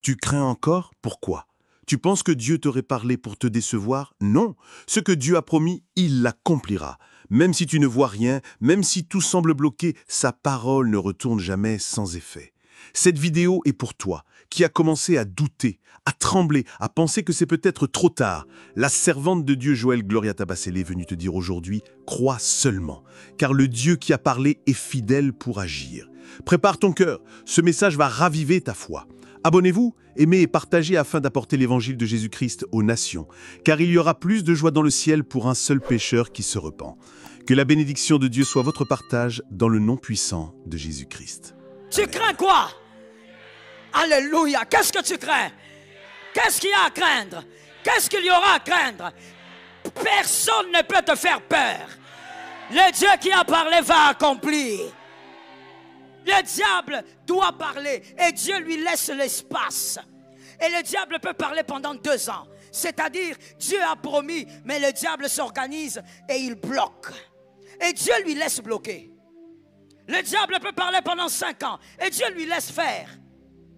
Tu crains encore? Pourquoi? Tu penses que Dieu t'aurait parlé pour te décevoir? Non. Ce que Dieu a promis, il l'accomplira. Même si tu ne vois rien, même si tout semble bloqué, sa parole ne retourne jamais sans effet. Cette vidéo est pour toi, qui a commencé à douter, à trembler, à penser que c'est peut-être trop tard. La servante de Dieu Joël Gloria Tabassele est venue te dire aujourd'hui, crois seulement, car le Dieu qui a parlé est fidèle pour agir. Prépare ton cœur, ce message va raviver ta foi. Abonnez-vous, aimez et partagez afin d'apporter l'évangile de Jésus-Christ aux nations, car il y aura plus de joie dans le ciel pour un seul pécheur qui se repent. Que la bénédiction de Dieu soit votre partage dans le nom puissant de Jésus-Christ. Tu crains quoi? Alléluia. Qu'est-ce que tu crains? Qu'est-ce qu'il y a à craindre? Qu'est-ce qu'il y aura à craindre? Personne ne peut te faire peur. Le Dieu qui a parlé va accomplir. Le diable doit parler et Dieu lui laisse l'espace. Et le diable peut parler pendant 2 ans. C'est-à-dire, Dieu a promis, mais le diable s'organise et il bloque. Et Dieu lui laisse bloquer. Le diable peut parler pendant 5 ans et Dieu lui laisse faire.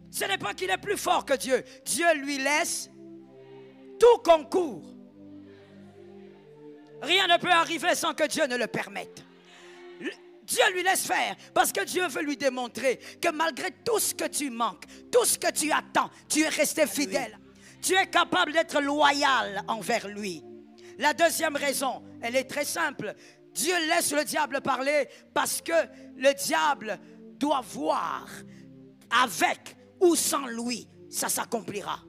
Ce n'est pas qu'il est plus fort que Dieu. Dieu lui laisse tout concours. Rien ne peut arriver sans que Dieu ne le permette. Dieu lui laisse faire parce que Dieu veut lui démontrer que malgré tout ce que tu manques, tout ce que tu attends, tu es resté fidèle. Tu es capable d'être loyal envers lui. La deuxième raison, elle est très simple. Dieu laisse le diable parler parce que le diable doit voir avec ou sans lui, ça s'accomplira.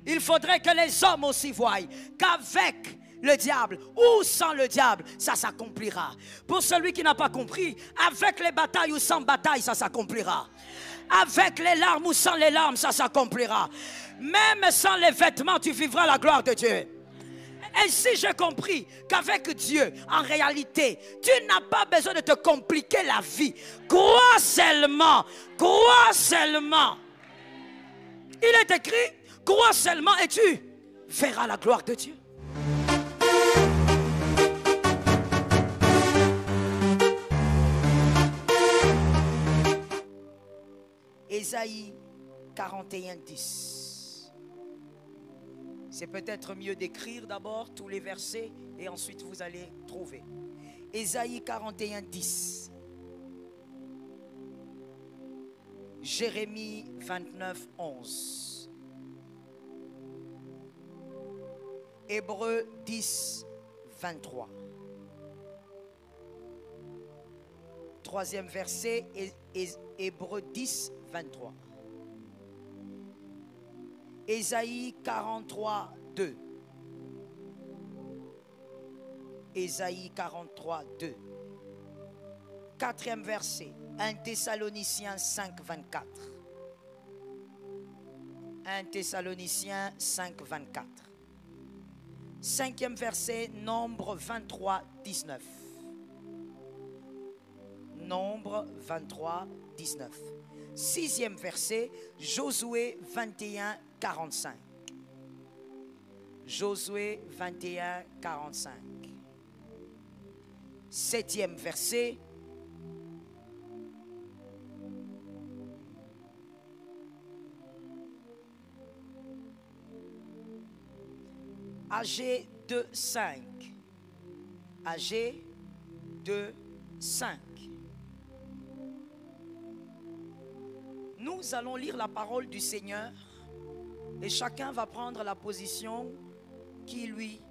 Il faudrait que les hommes aussi voient qu'avec le diable ou sans le diable, ça s'accomplira. Pour celui qui n'a pas compris, avec les batailles ou sans bataille, ça s'accomplira. Avec les larmes ou sans les larmes, ça s'accomplira. Même sans les vêtements, tu vivras la gloire de Dieu. Et si j'ai compris qu'avec Dieu, en réalité, tu n'as pas besoin de te compliquer la vie. Crois seulement, crois seulement. Il est écrit, crois seulement et tu verras la gloire de Dieu. Ésaïe 41, 10. C'est peut-être mieux d'écrire d'abord tous les versets et ensuite vous allez trouver. Ésaïe 41, 10. Jérémie 29, 11. Hébreux 10, 23. Troisième verset, Hébreux 10, 23. Ésaïe 43, 2. Ésaïe 43, 2. Quatrième verset, 1 Thessaloniciens 5, 24. 1 Thessaloniciens 5, 24. Cinquième verset, Nombre 23, 19. Nombre 23, 19. Sixième verset, Josué 21, 45. Josué 21, 45. Septième verset, Agé 2, 5. Agé 2, 5. Nous allons lire la parole du Seigneur et chacun va prendre la position qui lui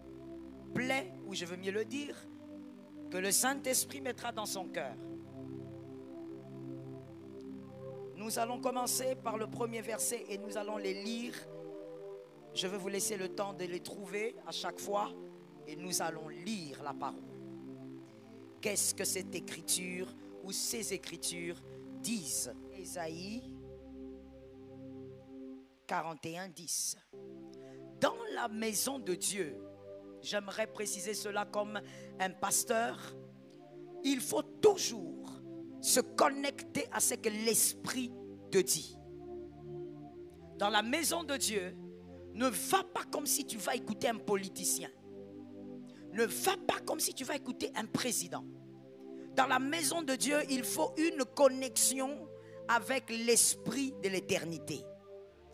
plaît, ou je veux mieux le dire, que le Saint-Esprit mettra dans son cœur. Nous allons commencer par le premier verset et nous allons les lire. Je vais vous laisser le temps de les trouver à chaque fois et nous allons lire la parole. Qu'est-ce que cette écriture ou ces écritures disent? Ésaïe 41, 10. Dans la maison de Dieu, j'aimerais préciser cela comme un pasteur, il faut toujours se connecter à ce que l'Esprit te dit. Dans la maison de Dieu, ne va pas comme si tu vas écouter un politicien. Ne va pas comme si tu vas écouter un président. Dans la maison de Dieu, il faut une connexion avec l'Esprit de l'éternité.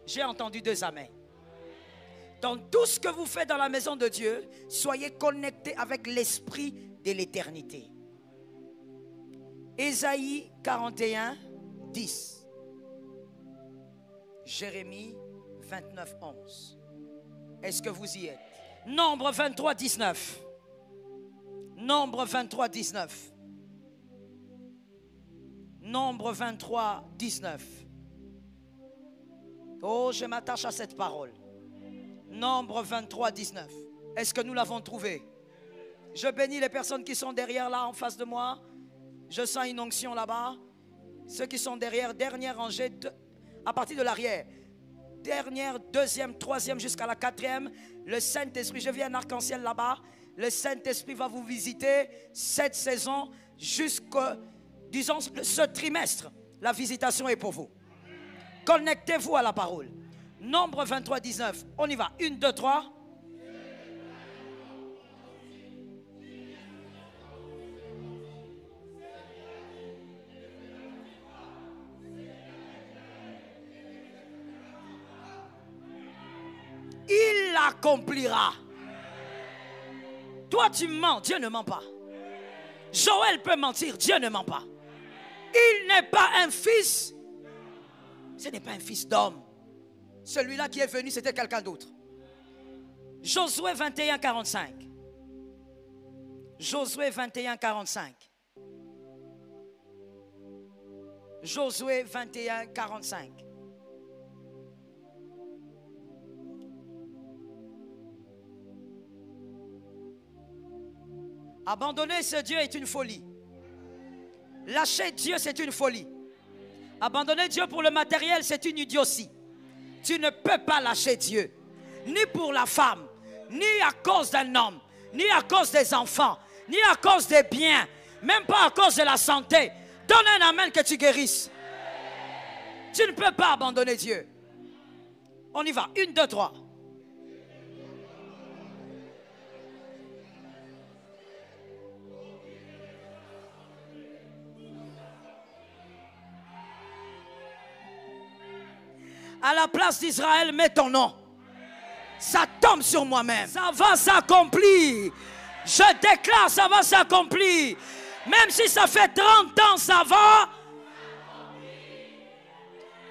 J'ai entendu 2 amens. Dans tout ce que vous faites dans la maison de Dieu, soyez connectés avec l'esprit de l'éternité. Ésaïe 41, 10. Jérémie 29, 11. Est-ce que vous y êtes? Nombre 23, 19. Nombre 23, 19. Nombre 23, 19. Oh, je m'attache à cette parole. Nombre 23, 19. Est-ce que nous l'avons trouvé? Je bénis les personnes qui sont derrière là, en face de moi. Je sens une onction là-bas. Ceux qui sont derrière, dernière rangée, à partir de l'arrière. Dernière, deuxième, troisième, jusqu'à la 4e. Le Saint-Esprit, je viens un arc-en-ciel là-bas. Le Saint-Esprit va vous visiter cette saison jusqu'à, disons, ce trimestre. La visitation est pour vous. Connectez-vous à la parole. Nombre 23, 19. On y va. 1, 2, 3. Il l'accomplira. Toi, tu mens, Dieu ne ment pas. Joël peut mentir, Dieu ne ment pas. Il n'est pas un fils. Ce n'est pas un fils d'homme. Celui-là qui est venu, c'était quelqu'un d'autre. Josué 21, 45. Josué 21, 45. Josué 21, 45. Abandonner ce Dieu est une folie. Lâcher Dieu, c'est une folie. Abandonner Dieu pour le matériel, c'est une idiotie. Tu ne peux pas lâcher Dieu. Ni pour la femme, ni à cause d'un homme, ni à cause des enfants, ni à cause des biens, même pas à cause de la santé. Donne un amen que tu guérisses. Tu ne peux pas abandonner Dieu. On y va. 1, 2, 3. À la place d'Israël, mets ton nom. Ça tombe sur moi-même. Ça va s'accomplir. Je déclare, ça va s'accomplir. Même si ça fait 30 ans, ça va.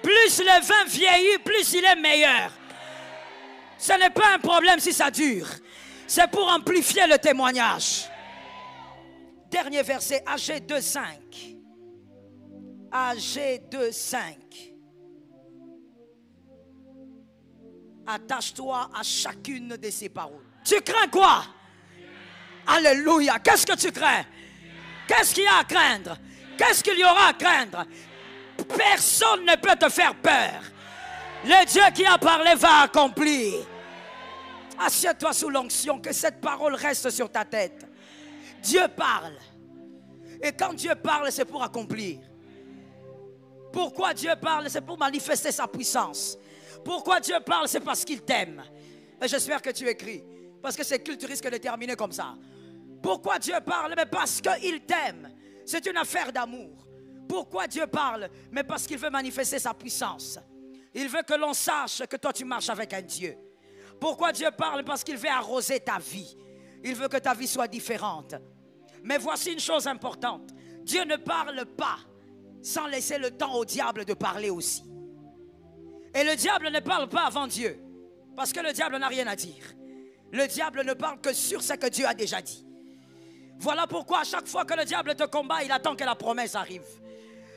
Plus le vin vieillit, plus il est meilleur. Ce n'est pas un problème si ça dure. C'est pour amplifier le témoignage. Dernier verset, AG 2.5. AG 2.5. Attache-toi à chacune de ces paroles. Tu crains quoi? Alléluia. Qu'est-ce que tu crains? Qu'est-ce qu'il y a à craindre? Qu'est-ce qu'il y aura à craindre? Personne ne peut te faire peur. Le Dieu qui a parlé va accomplir. Assieds-toi sous l'onction, que cette parole reste sur ta tête. Dieu parle. Et quand Dieu parle, c'est pour accomplir. Pourquoi Dieu parle? C'est pour manifester sa puissance. Pourquoi Dieu parle? C'est parce qu'il t'aime. Et j'espère que tu écris. Parce que c'est culturiste de terminer comme ça. Pourquoi Dieu parle? Mais parce qu'il t'aime. C'est une affaire d'amour. Pourquoi Dieu parle? Mais parce qu'il veut manifester sa puissance. Il veut que l'on sache que toi tu marches avec un Dieu. Pourquoi Dieu parle? Parce qu'il veut arroser ta vie. Il veut que ta vie soit différente. Mais voici une chose importante. Dieu ne parle pas sans laisser le temps au diable de parler aussi. Et le diable ne parle pas avant Dieu. Parce que le diable n'a rien à dire. Le diable ne parle que sur ce que Dieu a déjà dit. Voilà pourquoi à chaque fois que le diable te combat, il attend que la promesse arrive.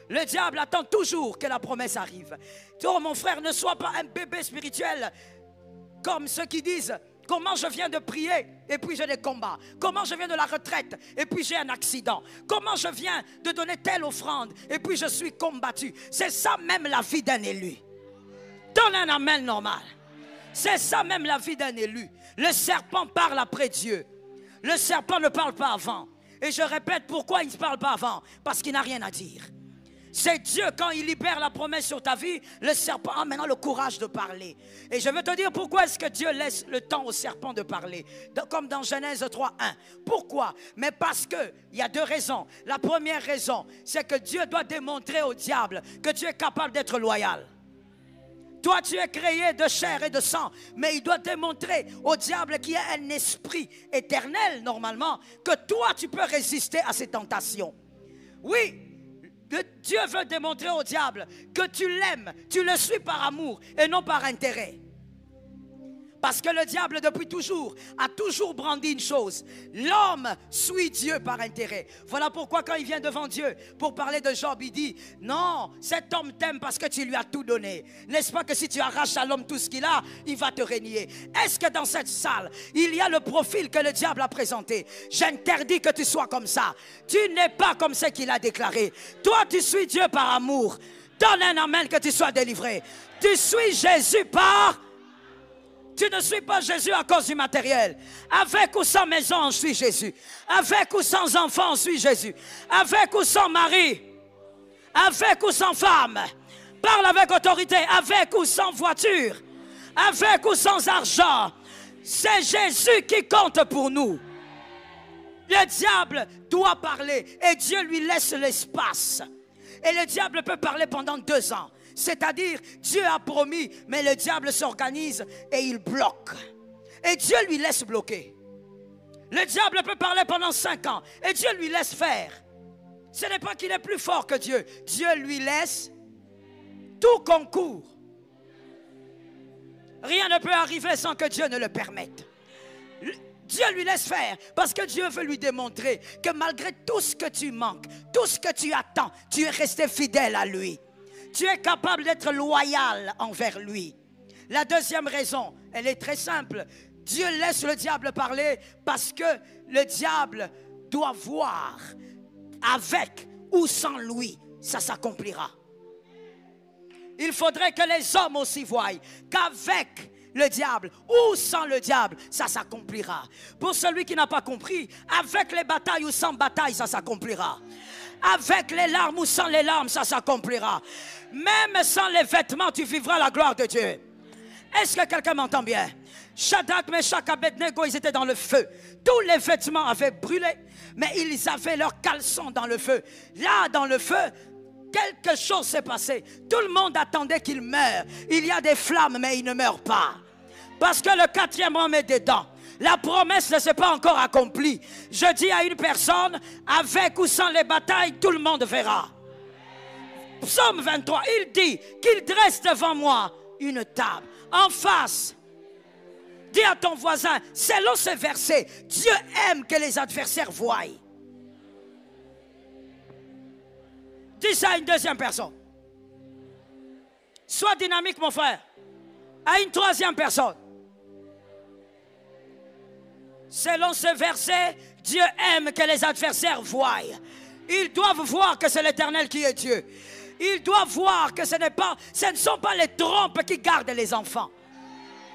Le diable attend toujours que la promesse arrive. Oh mon frère, ne sois pas un bébé spirituel comme ceux qui disent: comment je viens de prier et puis j'ai des combats. Comment je viens de la retraite et puis j'ai un accident. Comment je viens de donner telle offrande et puis je suis combattu. C'est ça même la vie d'un élu. Donne un amen normal. C'est ça même la vie d'un élu. Le serpent parle après Dieu. Le serpent ne parle pas avant. Et je répète, pourquoi il ne parle pas avant? Parce qu'il n'a rien à dire. C'est Dieu, quand il libère la promesse sur ta vie, le serpent a maintenant le courage de parler. Et je veux te dire pourquoi est-ce que Dieu laisse le temps au serpent de parler. Comme dans Genèse 3, 1. Pourquoi? Mais parce qu'il y a 2 raisons. La première raison, c'est que Dieu doit démontrer au diable que tu es capable d'être loyal. Toi, tu es créé de chair et de sang, mais il doit démontrer au diable qui est un esprit éternel, normalement, que toi, tu peux résister à ces tentations. Oui, Dieu veut démontrer au diable que tu l'aimes, tu le suis par amour et non par intérêt. Parce que le diable, depuis toujours, a toujours brandi une chose. L'homme suit Dieu par intérêt. Voilà pourquoi quand il vient devant Dieu pour parler de Job, il dit, non, cet homme t'aime parce que tu lui as tout donné. N'est-ce pas que si tu arraches à l'homme tout ce qu'il a, il va te régner? Est-ce que dans cette salle, il y a le profil que le diable a présenté? J'interdis que tu sois comme ça. Tu n'es pas comme ce qu'il a déclaré. Toi, tu suis Dieu par amour. Donne un amen que tu sois délivré. Tu suis Jésus par... Tu ne suis pas Jésus à cause du matériel. Avec ou sans maison, on suit Jésus. Avec ou sans enfant, on suit Jésus. Avec ou sans mari. Avec ou sans femme. Parle avec autorité. Avec ou sans voiture. Avec ou sans argent. C'est Jésus qui compte pour nous. Le diable doit parler et Dieu lui laisse l'espace. Et le diable peut parler pendant 2 ans. C'est-à-dire, Dieu a promis, mais le diable s'organise et il bloque. Et Dieu lui laisse bloquer. Le diable peut parler pendant 5 ans et Dieu lui laisse faire. Ce n'est pas qu'il est plus fort que Dieu. Dieu lui laisse tout concours. Rien ne peut arriver sans que Dieu ne le permette. Dieu lui laisse faire parce que Dieu veut lui démontrer que malgré tout ce que tu manques, tout ce que tu attends, tu es resté fidèle à lui. Tu es capable d'être loyal envers lui. La deuxième raison, elle est très simple. Dieu laisse le diable parler parce que le diable doit voir avec ou sans lui, ça s'accomplira. Il faudrait que les hommes aussi voient qu'avec le diable ou sans le diable, ça s'accomplira. Pour celui qui n'a pas compris, avec les batailles ou sans bataille, ça s'accomplira. Avec les larmes ou sans les larmes, ça s'accomplira. Même sans les vêtements, tu vivras la gloire de Dieu. Est-ce que quelqu'un m'entend bien? Shadrach, Meshach, Abednego, ils étaient dans le feu. Tous les vêtements avaient brûlé, mais ils avaient leurs caleçons dans le feu. Là, dans le feu, quelque chose s'est passé. Tout le monde attendait qu'il meure. Il y a des flammes, mais il ne meurt pas. Parce que le 4e homme est dedans. La promesse ne s'est pas encore accomplie. Je dis à une personne, avec ou sans les batailles, tout le monde verra. Psaume 23, il dit qu'il dresse devant moi une table. En face, dis à ton voisin, selon ce verset, Dieu aime que les adversaires voient. Dis ça à une deuxième personne. Sois dynamique, mon frère. À une troisième personne. Selon ce verset, Dieu aime que les adversaires voient. Ils doivent voir que c'est l'Éternel qui est Dieu. Ils doivent voir que ce ne sont pas les trompes qui gardent les enfants.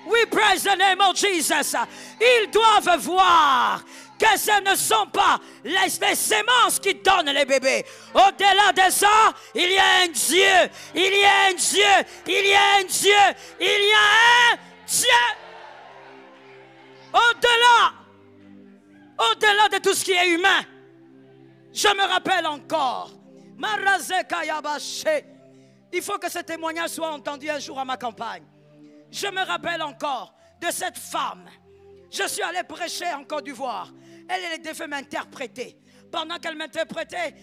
We praise the name of Jesus. Ils doivent voir que ce ne sont pas les semences qui donnent les bébés. Au-delà de ça, il y a un Dieu. Il y a un Dieu. Il y a un Dieu. Il y a un Dieu. Au-delà de tout ce qui est humain, je me rappelle encore. Il faut que ce témoignage soit entendu un jour à ma campagne. Je me rappelle encore de cette femme. Je suis allé prêcher en Côte d'Ivoire. Elle devait m'interpréter. Pendant qu'elle m'interprétait,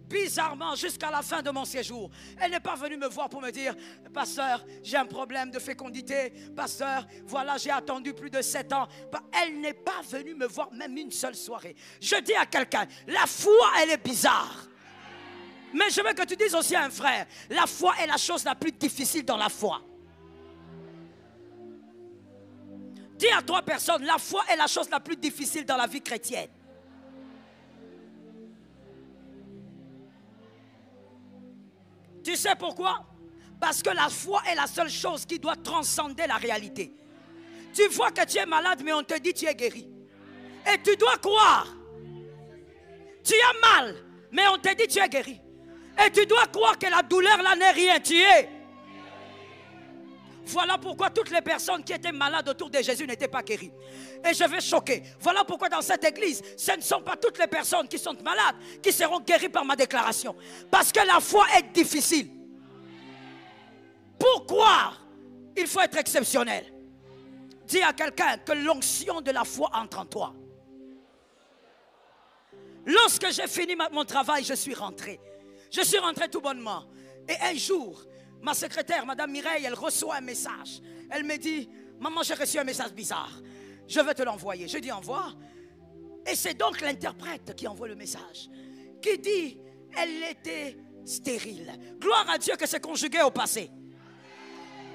bizarrement, jusqu'à la fin de mon séjour, elle n'est pas venue me voir pour me dire, pasteur, j'ai un problème de fécondité. Pasteur, voilà, j'ai attendu plus de 7 ans. Elle n'est pas venue me voir même une seule soirée. Je dis à quelqu'un, la foi, elle est bizarre. Mais je veux que tu dises aussi à un frère, la foi est la chose la plus difficile dans la foi. Dis à 3 personnes, la foi est la chose la plus difficile dans la vie chrétienne. Tu sais pourquoi? Parce que la foi est la seule chose qui doit transcender la réalité. Tu vois que tu es malade, mais on te dit que tu es guéri. Et tu dois croire. Tu as mal, mais on te dit que tu es guéri. Et tu dois croire que la douleur là n'est rien, tu es. Voilà pourquoi toutes les personnes qui étaient malades autour de Jésus n'étaient pas guéries. Et je vais choquer. Voilà pourquoi dans cette église, ce ne sont pas toutes les personnes qui sont malades qui seront guéries par ma déclaration. Parce que la foi est difficile. Pour croire Il faut être exceptionnel. Dis à quelqu'un que l'onction de la foi entre en toi. Lorsque j'ai fini mon travail, je suis rentré. Je suis rentré tout bonnement. Et un jour, ma secrétaire, Madame Mireille, elle reçoit un message. Elle me dit, maman, j'ai reçu un message bizarre. Je vais te l'envoyer. Je dis, envoie. Et c'est donc l'interprète qui envoie le message. Qui dit, elle était stérile. Gloire à Dieu que c'est conjugué au passé.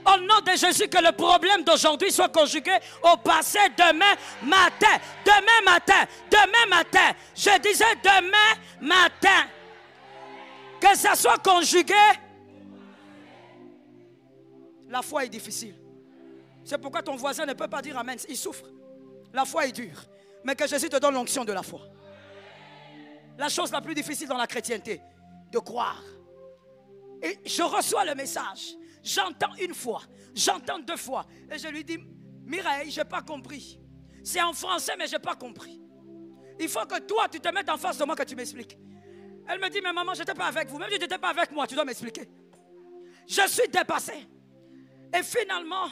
Au nom de Jésus, que le problème d'aujourd'hui soit conjugué au passé demain matin. Demain matin. Demain matin. Je disais demain matin. Que ça soit conjugué. La foi est difficile. C'est pourquoi ton voisin ne peut pas dire amen. Il souffre. La foi est dure. Mais que Jésus te donne l'onction de la foi. La chose la plus difficile dans la chrétienté, de croire. Et je reçois le message. J'entends une fois, j'entends deux fois. Et je lui dis, Mireille, je n'ai pas compris. C'est en français, mais je n'ai pas compris. Il faut que toi, tu te mettes en face de moi, que tu m'expliques. Elle me dit, mais maman, je n'étais pas avec vous. Même si tu n'étais pas avec moi, tu dois m'expliquer. Je suis dépassé. Et finalement,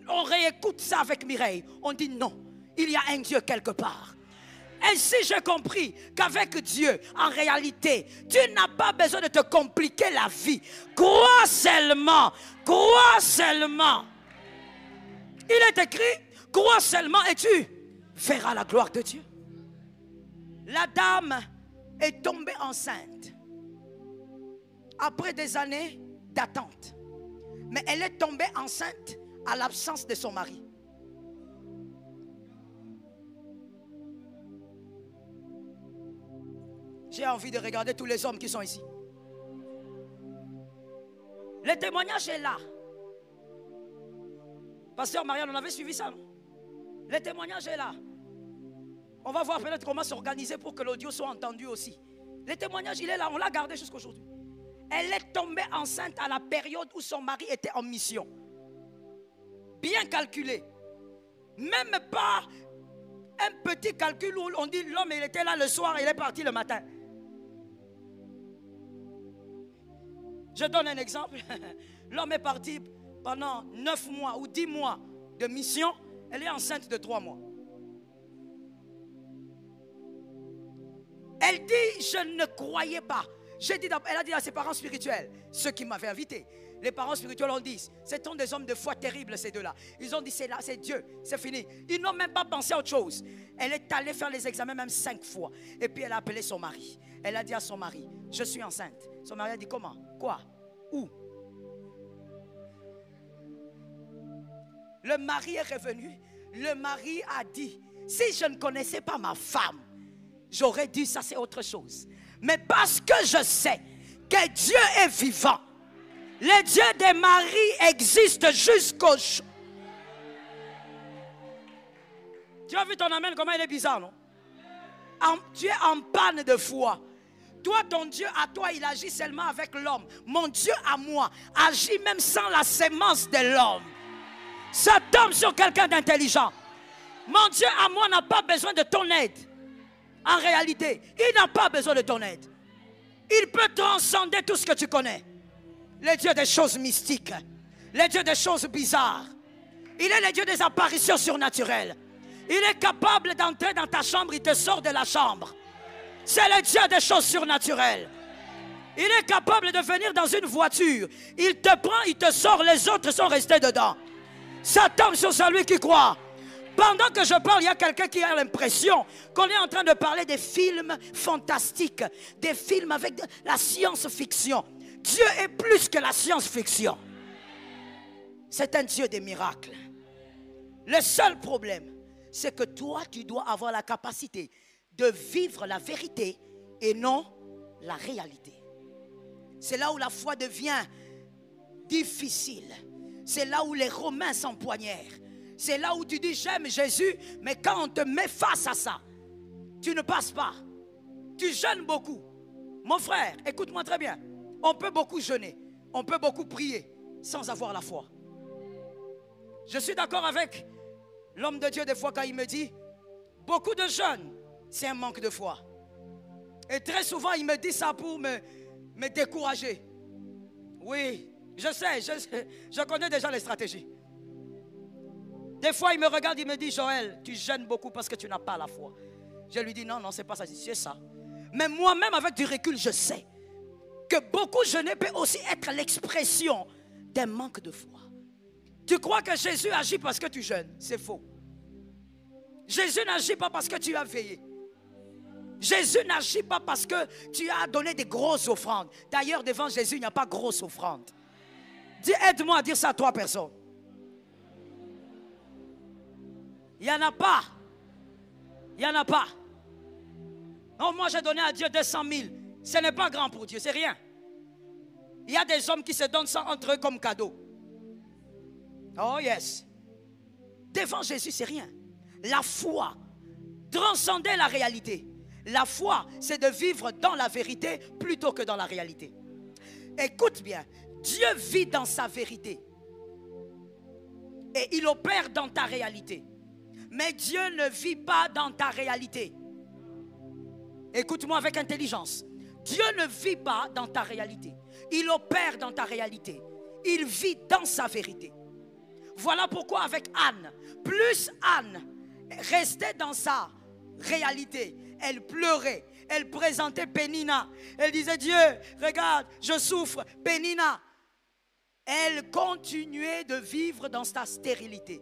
on réécoute ça avec Mireille. On dit non, il y a un Dieu quelque part. Ainsi, j'ai compris qu'avec Dieu, en réalité, tu n'as pas besoin de te compliquer la vie. Crois seulement. Crois seulement. Il est écrit, crois seulement et tu verras la gloire de Dieu. La dame est tombée enceinte. Après des années d'attente. Mais elle est tombée enceinte à l'absence de son mari. J'ai envie de regarder tous les hommes qui sont ici. Le témoignage est là. Pasteur Marianne, on avait suivi ça, non? Le témoignage est là. On va voir peut-être comment s'organiser pour que l'audio soit entendu aussi. Le témoignage, il est là. On l'a gardé jusqu'à aujourd'hui. Elle est tombée enceinte à la période où son mari était en mission. Bien calculé. Même pas un petit calcul où on dit l'homme il était là le soir et il est parti le matin. Je donne un exemple. L'homme est parti pendant 9 mois ou 10 mois de mission. Elle est enceinte de 3 mois. Elle dit, je ne croyais pas. Elle a dit à ses parents spirituels, ceux qui m'avaient invité. Les parents spirituels ont dit, ce sont des hommes de foi terribles ces deux-là. Ils ont dit, c'est là, c'est Dieu, c'est fini. Ils n'ont même pas pensé à autre chose. Elle est allée faire les examens même 5 fois. Et puis elle a appelé son mari. Elle a dit à son mari, je suis enceinte. Son mari a dit, comment? Quoi? Où? Le mari est revenu. Le mari a dit, si je ne connaissais pas ma femme, j'aurais dit ça c'est autre chose. Mais parce que je sais que Dieu est vivant, le Dieu des maris existe jusqu'au jour. Tu as vu ton amen, comment il est bizarre, non? Tu es en panne de foi. Toi, ton Dieu à toi, il agit seulement avec l'homme. Mon Dieu à moi agit même sans la sémence de l'homme. Ça tombe sur quelqu'un d'intelligent. Mon Dieu à moi n'a pas besoin de ton aide. En réalité, il n'a pas besoin de ton aide. Il peut transcender tout ce que tu connais. Le Dieu des choses mystiques. Le Dieu des choses bizarres. Il est le Dieu des apparitions surnaturelles. Il est capable d'entrer dans ta chambre, il te sort de la chambre. C'est le Dieu des choses surnaturelles. Il est capable de venir dans une voiture. Il te prend, il te sort, les autres sont restés dedans. Ça tombe sur celui qui croit. Pendant que je parle, il y a quelqu'un qui a l'impression qu'on est en train de parler des films fantastiques, des films avec de la science-fiction. Dieu est plus que la science-fiction. C'est un Dieu des miracles. Le seul problème, c'est que toi, tu dois avoir la capacité de vivre la vérité et non la réalité. C'est là où la foi devient difficile. C'est là où les Romains s'empoignèrent. C'est là où tu dis j'aime Jésus, mais quand on te met face à ça, tu ne passes pas. Tu jeûnes beaucoup. Mon frère, écoute-moi très bien. On peut beaucoup jeûner, on peut beaucoup prier sans avoir la foi. Je suis d'accord avec l'homme de Dieu des fois quand il me dit beaucoup de jeûne, c'est un manque de foi. Et très souvent il me dit ça pour me décourager. Oui, je sais, je connais déjà les stratégies. Des fois, il me regarde, il me dit, Joël, tu jeûnes beaucoup parce que tu n'as pas la foi. Je lui dis, non, non, c'est pas ça, c'est ça. Mais moi-même, avec du recul, je sais que beaucoup jeûner peut aussi être l'expression d'un manque de foi. Tu crois que Jésus agit parce que tu jeûnes? C'est faux. Jésus n'agit pas parce que tu as veillé. Jésus n'agit pas parce que tu as donné des grosses offrandes. D'ailleurs, devant Jésus, il n'y a pas grosse offrande. Dis, aide-moi à dire ça à 3 personnes. Il n'y en a pas. Il n'y en a pas. Non, moi j'ai donné à Dieu 200 000. Ce n'est pas grand pour Dieu, c'est rien. Il y a des hommes qui se donnent ça entre eux comme cadeau. Oh yes. Devant Jésus, c'est rien. La foi transcender la réalité. La foi, c'est de vivre dans la vérité plutôt que dans la réalité. Écoute bien, Dieu vit dans sa vérité. Et il opère dans ta réalité. Mais Dieu ne vit pas dans ta réalité. Écoute-moi avec intelligence. Dieu ne vit pas dans ta réalité. Il opère dans ta réalité. Il vit dans sa vérité. Voilà pourquoi avec Anne, plus Anne restait dans sa réalité, elle pleurait, elle présentait Pénina. Elle disait, Dieu, regarde, je souffre, Pénina. Elle continuait de vivre dans sa stérilité.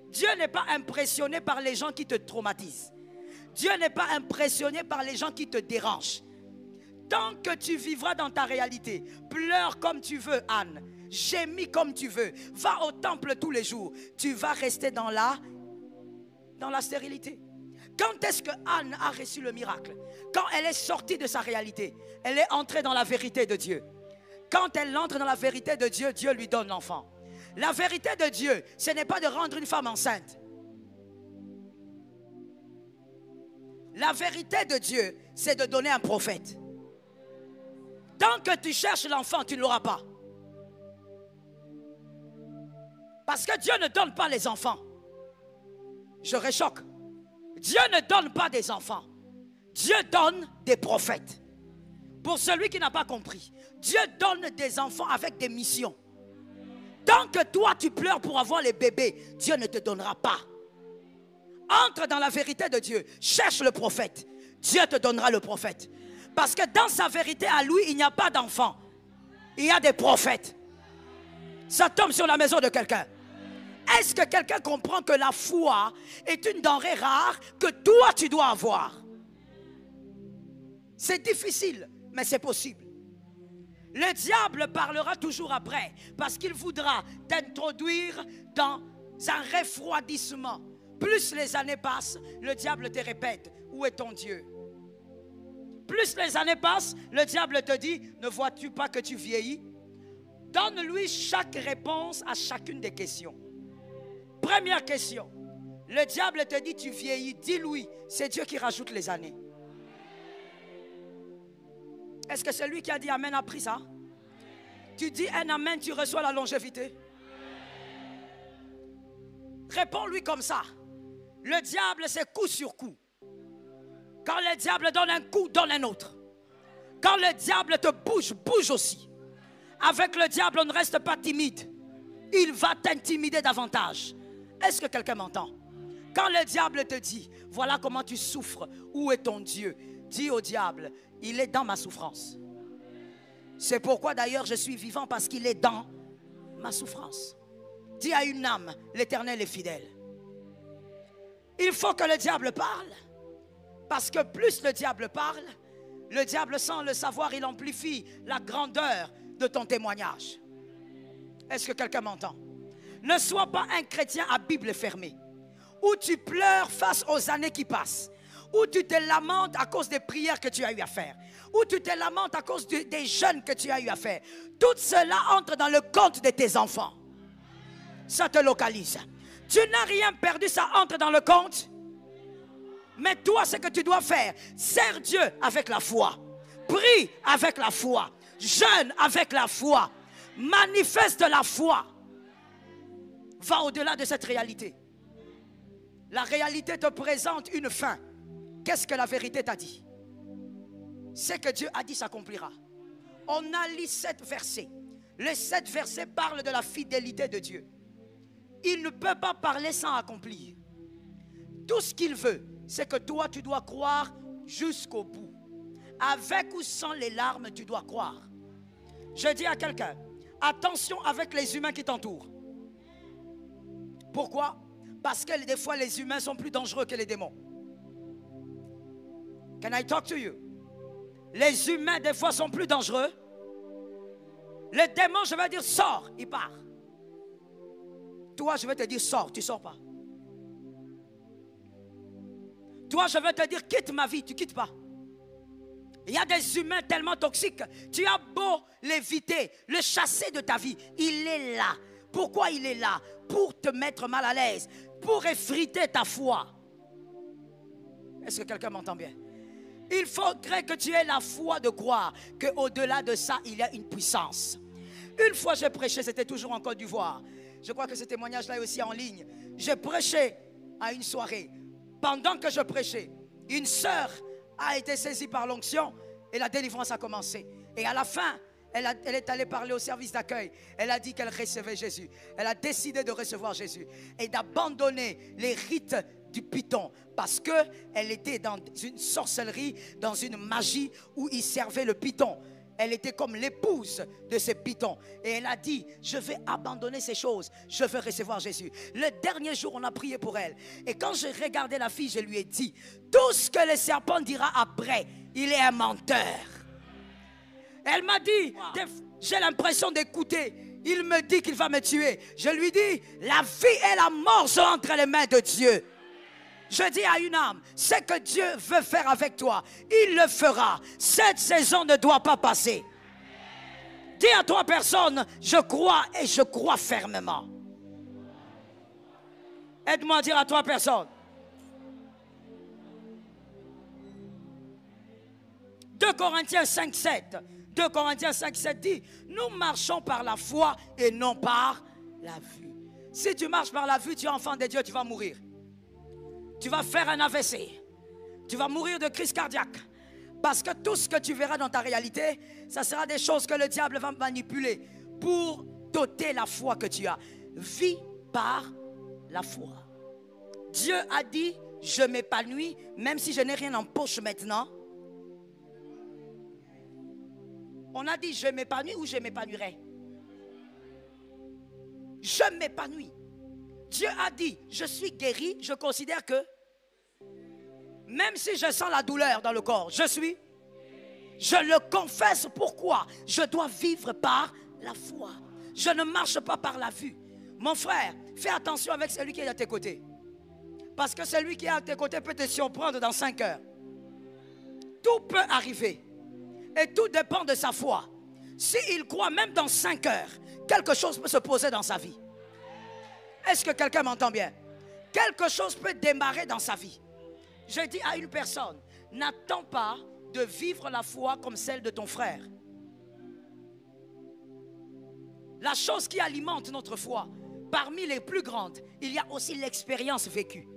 Dieu n'est pas impressionné par les gens qui te traumatisent. Dieu n'est pas impressionné par les gens qui te dérangent. Tant que tu vivras dans ta réalité, pleure comme tu veux, Anne. Gémis comme tu veux. Va au temple tous les jours. Tu vas rester dans la stérilité. Quand est-ce que Anne a reçu le miracle? Quand elle est sortie de sa réalité. Elle est entrée dans la vérité de Dieu. Quand elle entre dans la vérité de Dieu, Dieu lui donne l'enfant. La vérité de Dieu, ce n'est pas de rendre une femme enceinte. La vérité de Dieu, c'est de donner un prophète. Tant que tu cherches l'enfant, tu ne l'auras pas. Parce que Dieu ne donne pas les enfants. Je réchoque. Dieu ne donne pas des enfants. Dieu donne des prophètes. Pour celui qui n'a pas compris, Dieu donne des enfants avec des missions. Tant que toi tu pleures pour avoir les bébés, Dieu ne te donnera pas. Entre dans la vérité de Dieu. Cherche le prophète. Dieu te donnera le prophète. Parce que dans sa vérité à lui, il n'y a pas d'enfants. Il y a des prophètes. Ça tombe sur la maison de quelqu'un. Est-ce que quelqu'un comprend que la foi est une denrée rare que toi tu dois avoir? C'est difficile, mais c'est possible. Le diable parlera toujours après parce qu'il voudra t'introduire dans un refroidissement. Plus les années passent, le diable te répète, où est ton Dieu? Plus les années passent, le diable te dit, ne vois-tu pas que tu vieillis? Donne-lui chaque réponse à chacune des questions. Première question, le diable te dit, tu vieillis, dis-lui, c'est Dieu qui rajoute les années. Est-ce que celui qui a dit Amen a pris ça? Tu dis un Amen, tu reçois la longévité. Réponds-lui comme ça. Le diable, c'est coup sur coup. Quand le diable donne un coup, donne un autre. Quand le diable te bouge, bouge aussi. Avec le diable, on ne reste pas timide. Il va t'intimider davantage. Est-ce que quelqu'un m'entend? Quand le diable te dit, voilà comment tu souffres, où est ton Dieu? Dis au diable, il est dans ma souffrance. C'est pourquoi d'ailleurs je suis vivant, parce qu'il est dans ma souffrance. Dis à une âme, l'Éternel est fidèle. Il faut que le diable parle. Parce que plus le diable parle, le diable sans le savoir, il amplifie la grandeur de ton témoignage. Est-ce que quelqu'un m'entend? Ne sois pas un chrétien à Bible fermée, où tu pleures face aux années qui passent, où tu te lamentes à cause des prières que tu as eu à faire, où tu te lamentes à cause des jeûnes que tu as eu à faire. Tout cela entre dans le compte de tes enfants. Ça te localise. Tu n'as rien perdu, ça entre dans le compte. Mais toi, ce que tu dois faire, sers Dieu avec la foi. Prie avec la foi. Jeûne avec la foi. Manifeste la foi. Va au-delà de cette réalité. La réalité te présente une fin. Qu'est-ce que la vérité t'a dit? Ce que Dieu a dit s'accomplira. On a lu 7 versets. Les 7 versets parlent de la fidélité de Dieu. il ne peut pas parler sans accomplir. Tout ce qu'il veut, c'est que toi, tu dois croire jusqu'au bout. Avec ou sans les larmes, tu dois croire. Je dis à quelqu'un, attention avec les humains qui t'entourent. Pourquoi? Parce que des fois, les humains sont plus dangereux que les démons. Can I talk to you? Les humains, des fois, sont plus dangereux. Les démons, je vais dire, sors, il part. Toi, je vais te dire, sors, tu ne sors pas. Toi, je vais te dire, quitte ma vie, tu ne quittes pas. Il y a des humains tellement toxiques, tu as beau l'éviter, le chasser de ta vie, il est là. Pourquoi il est là? Pour te mettre mal à l'aise, pour effriter ta foi. Est-ce que quelqu'un m'entend bien? Il faudrait que tu aies la foi de croire qu'au-delà de ça, il y a une puissance. Une fois j'ai prêché, c'était toujours en Côte d'Ivoire. Je crois que ce témoignage-là est aussi en ligne. J'ai prêché à une soirée. Pendant que je prêchais, une sœur a été saisie par l'onction et la délivrance a commencé. Et à la fin, elle est allée parler au service d'accueil. Elle a dit qu'elle recevait Jésus. Elle a décidé de recevoir Jésus et d'abandonner les rites du python parce qu'elle était dans une sorcellerie, dans une magie où il servait le python. Elle était comme l'épouse de ces pythons. Et elle a dit, je vais abandonner ces choses. Je veux recevoir Jésus. Le dernier jour, on a prié pour elle. Et quand j'ai regardé la fille, je lui ai dit, tout ce que le serpent dira après, il est un menteur. Elle m'a dit, j'ai l'impression d'écouter. Il me dit qu'il va me tuer. Je lui dis, la vie et la mort sont entre les mains de Dieu. Je dis à une âme, ce que Dieu veut faire avec toi, il le fera. Cette saison ne doit pas passer. Dis à 3 personnes, je crois et je crois fermement. Aide-moi à dire à 3 personnes. 2 Corinthiens 5, 7. 2 Corinthiens 5, 7 dit, nous marchons par la foi et non par la vue. Si tu marches par la vue, tu es enfant de Dieu, tu vas mourir. Tu vas faire un AVC. Tu vas mourir de crise cardiaque. Parce que tout ce que tu verras dans ta réalité, ça sera des choses que le diable va manipuler pour t'ôter la foi que tu as. Vis par la foi. Dieu a dit, je m'épanouis, même si je n'ai rien en poche maintenant. On a dit, je m'épanouis ou je m'épanouirai. Je m'épanouis. Dieu a dit, je suis guéri, je considère que, même si je sens la douleur dans le corps, je le confesse. Pourquoi? Je dois vivre par la foi. Je ne marche pas par la vue. Mon frère, fais attention avec celui qui est à tes côtés. Parce que celui qui est à tes côtés peut te surprendre dans 5 heures. Tout peut arriver. Et tout dépend de sa foi. S'il croit même dans 5 heures, quelque chose peut se poser dans sa vie. Est-ce que quelqu'un m'entend bien? Quelque chose peut démarrer dans sa vie. Je dis à une personne, n'attends pas de vivre la foi comme celle de ton frère. La chose qui alimente notre foi, parmi les plus grandes, il y a aussi l'expérience vécue.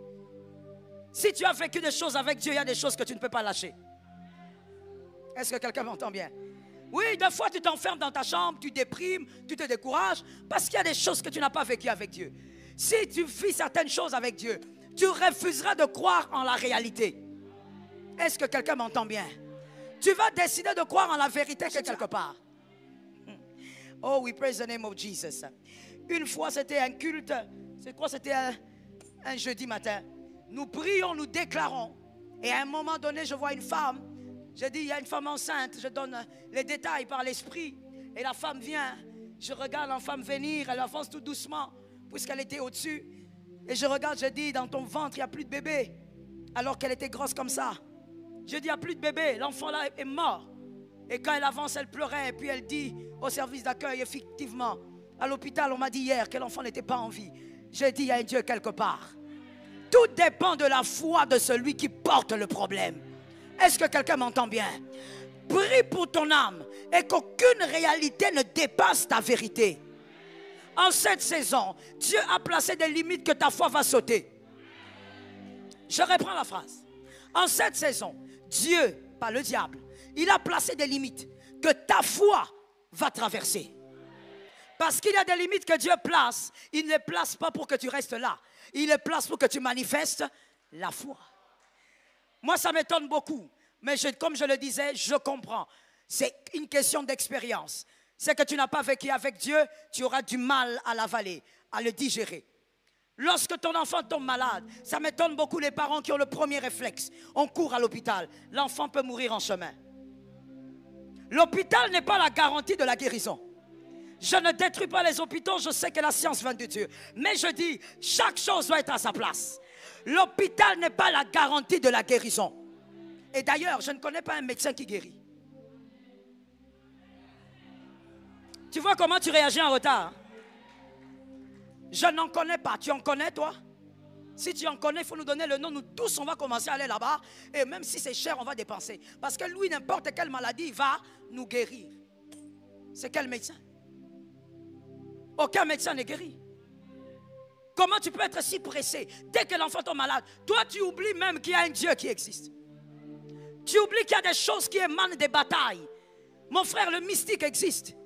Si tu as vécu des choses avec Dieu, il y a des choses que tu ne peux pas lâcher. Est-ce que quelqu'un m'entend bien? Oui, des fois tu t'enfermes dans ta chambre, tu déprimes, tu te décourages, parce qu'il y a des choses que tu n'as pas vécues avec Dieu. Si tu vis certaines choses avec Dieu, tu refuseras de croire en la réalité. Est-ce que quelqu'un m'entend bien? Tu vas décider de croire en la vérité quelque part. Oh, we praise the name of Jesus. Une fois, c'était un culte. C'est quoi? C'était un jeudi matin. Nous prions, nous déclarons. Et à un moment donné, je vois une femme. Je dis, il y a une femme enceinte. Je donne les détails par l'esprit. Et la femme vient. Je regarde la femme venir. Elle avance tout doucement, puisqu'elle était au-dessus. Et je regarde, je dis, dans ton ventre, il n'y a plus de bébé. Alors qu'elle était grosse comme ça. Je dis, il n'y a plus de bébé. L'enfant là est mort. Et quand elle avance, elle pleurait. Et puis elle dit au service d'accueil, effectivement, à l'hôpital, on m'a dit hier que l'enfant n'était pas en vie. J'ai dit, il y a un Dieu quelque part. Tout dépend de la foi de celui qui porte le problème. Est-ce que quelqu'un m'entend bien? Prie pour ton âme et qu'aucune réalité ne dépasse ta vérité. En cette saison, Dieu a placé des limites que ta foi va sauter. Je reprends la phrase. En cette saison, Dieu, pas le diable, il a placé des limites que ta foi va traverser. Parce qu'il y a des limites que Dieu place. Il ne les place pas pour que tu restes là. Il les place pour que tu manifestes la foi. Moi, ça m'étonne beaucoup. Mais comme je le disais, je comprends. C'est une question d'expérience. C'est que tu n'as pas vécu avec Dieu, tu auras du mal à l'avaler, à le digérer. Lorsque ton enfant tombe malade, ça m'étonne beaucoup les parents qui ont le premier réflexe. On court à l'hôpital. L'enfant peut mourir en chemin. L'hôpital n'est pas la garantie de la guérison. Je ne détruis pas les hôpitaux, je sais que la science vient de Dieu. Mais je dis, chaque chose doit être à sa place. L'hôpital n'est pas la garantie de la guérison. Et d'ailleurs, je ne connais pas un médecin qui guérit. Tu vois comment tu réagis en retard? Je n'en connais pas. Tu en connais, toi? Si tu en connais, il faut nous donner le nom. Nous tous, on va commencer à aller là-bas. Et même si c'est cher, on va dépenser. Parce que lui, n'importe quelle maladie, il va nous guérir. C'est quel médecin? Aucun médecin n'est guéri. Comment tu peux être si pressé? Dès que l'enfant tombe malade, toi, tu oublies même qu'il y a un Dieu qui existe. Tu oublies qu'il y a des choses qui émanent des batailles. Mon frère, le mystique existe.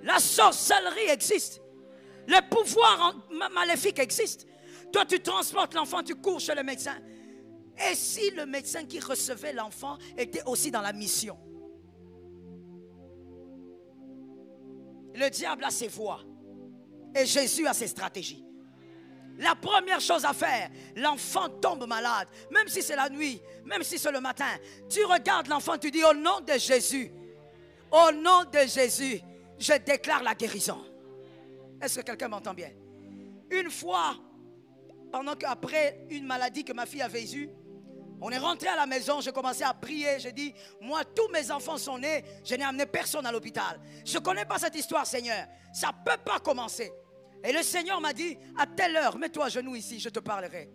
La sorcellerie existe. Le pouvoir maléfique existe. Toi, tu transportes l'enfant, tu cours chez le médecin. Et si le médecin qui recevait l'enfant était aussi dans la mission? Le diable a ses voies. Et Jésus a ses stratégies. La première chose à faire, l'enfant tombe malade. Même si c'est la nuit, même si c'est le matin. Tu regardes l'enfant, tu dis au nom de Jésus. Au nom de Jésus, je déclare la guérison. Est-ce que quelqu'un m'entend bien? Une fois, après une maladie que ma fille avait eue, on est rentré à la maison, j'ai commencé à prier, j'ai dit, moi tous mes enfants sont nés, je n'ai amené personne à l'hôpital. Je ne connais pas cette histoire, Seigneur, ça ne peut pas commencer. Et le Seigneur m'a dit, à telle heure, mets-toi à genoux ici, je te parlerai.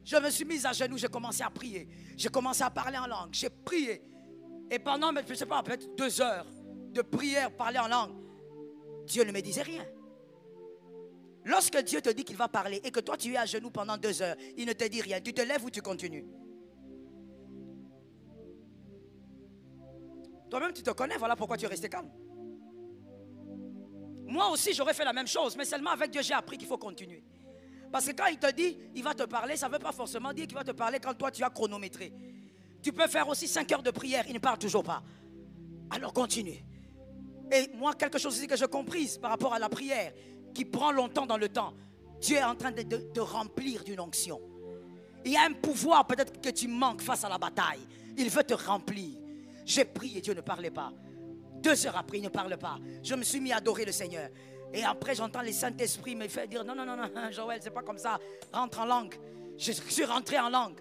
Je me suis mise à genoux, j'ai commencé à prier, j'ai commencé à parler en langue, j'ai prié. Et pendant, je ne sais pas, peut-être 2 heures de prière, parler en langue, Dieu ne me disait rien. Lorsque Dieu te dit qu'il va parler et que toi tu es à genoux pendant 2 heures, il ne te dit rien. Tu te lèves ou tu continues? Toi-même tu te connais, voilà pourquoi tu es resté calme. Moi aussi j'aurais fait la même chose, mais seulement avec Dieu j'ai appris qu'il faut continuer. Parce que quand il te dit, il va te parler, ça ne veut pas forcément dire qu'il va te parler quand toi tu as chronométré. Tu peux faire aussi 5 heures de prière, il ne parle toujours pas. Alors continue. Et moi, quelque chose aussi que je comprise par rapport à la prière, qui prend longtemps dans le temps. Dieu est en train de te remplir d'une onction. Il y a un pouvoir peut-être que tu manques face à la bataille. Il veut te remplir. J'ai prié, Dieu ne parlait pas. 2 heures après, il ne parle pas. Je me suis mis à adorer le Seigneur. Et après, j'entends le Saint-Esprit me faire dire, non, Joël, c'est pas comme ça. Rentre en langue. Je suis rentré en langue.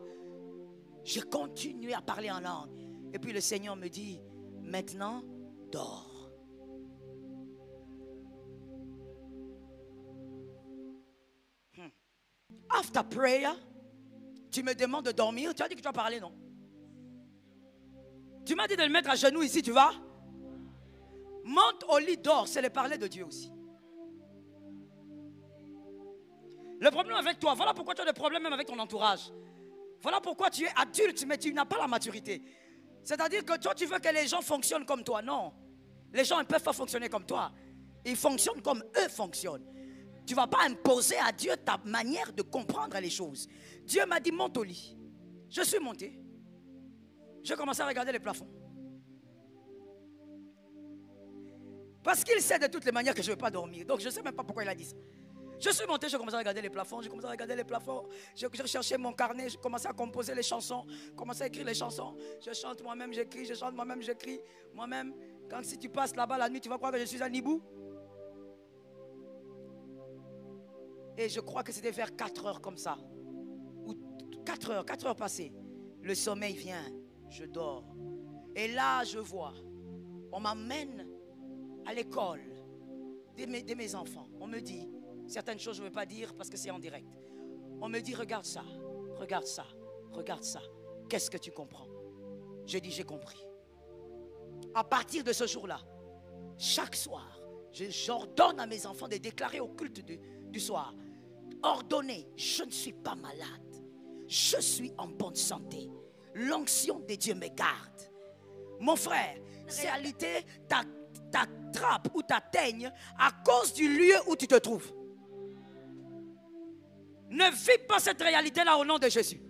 J'ai continué à parler en langue. Et puis le Seigneur me dit, maintenant, dors. After prayer, tu me demandes de dormir. Tu as dit que tu vas parler, non? Tu m'as dit de le mettre à genoux ici, tu vas? Monte au lit, dors. C'est le parler de Dieu aussi. Le problème avec toi, voilà pourquoi tu as des problèmes même avec ton entourage. Voilà pourquoi tu es adulte, mais tu n'as pas la maturité. C'est-à-dire que toi, tu veux que les gens fonctionnent comme toi. Non. Les gens ne peuvent pas fonctionner comme toi. Ils fonctionnent comme eux fonctionnent. Tu ne vas pas imposer à Dieu ta manière de comprendre les choses. Dieu m'a dit, monte au lit. Je suis monté. J'ai commencé à regarder les plafonds. Parce qu'il sait de toutes les manières que je ne vais pas dormir. Donc je ne sais même pas pourquoi il a dit ça. Je suis monté, j'ai commencé à regarder les plafonds. J'ai cherché mon carnet, j'ai commencé à composer les chansons. Commencé à écrire les chansons. Je chante moi-même, j'écris, je chante moi-même, j'écris. Moi-même, si tu passes là-bas la nuit, tu vas croire que je suis un hibou. Et je crois que c'était vers 4 heures comme ça. Ou 4 heures passées. Le sommeil vient, je dors. Et là, je vois, on m'amène à l'école de mes enfants. On me dit, certaines choses je ne veux pas dire parce que c'est en direct. On me dit, regarde ça, regarde ça, regarde ça. Qu'est-ce que tu comprends? Je dis, j'ai compris. À partir de ce jour-là, chaque soir, j'ordonne à mes enfants de déclarer au culte du soir. Ordonné, je ne suis pas malade. Je suis en bonne santé. L'onction de Dieu me garde. Mon frère, en réalité, ta t'attrape ou t'atteigne à cause du lieu où tu te trouves. Ne vis pas cette réalité-là au nom de Jésus.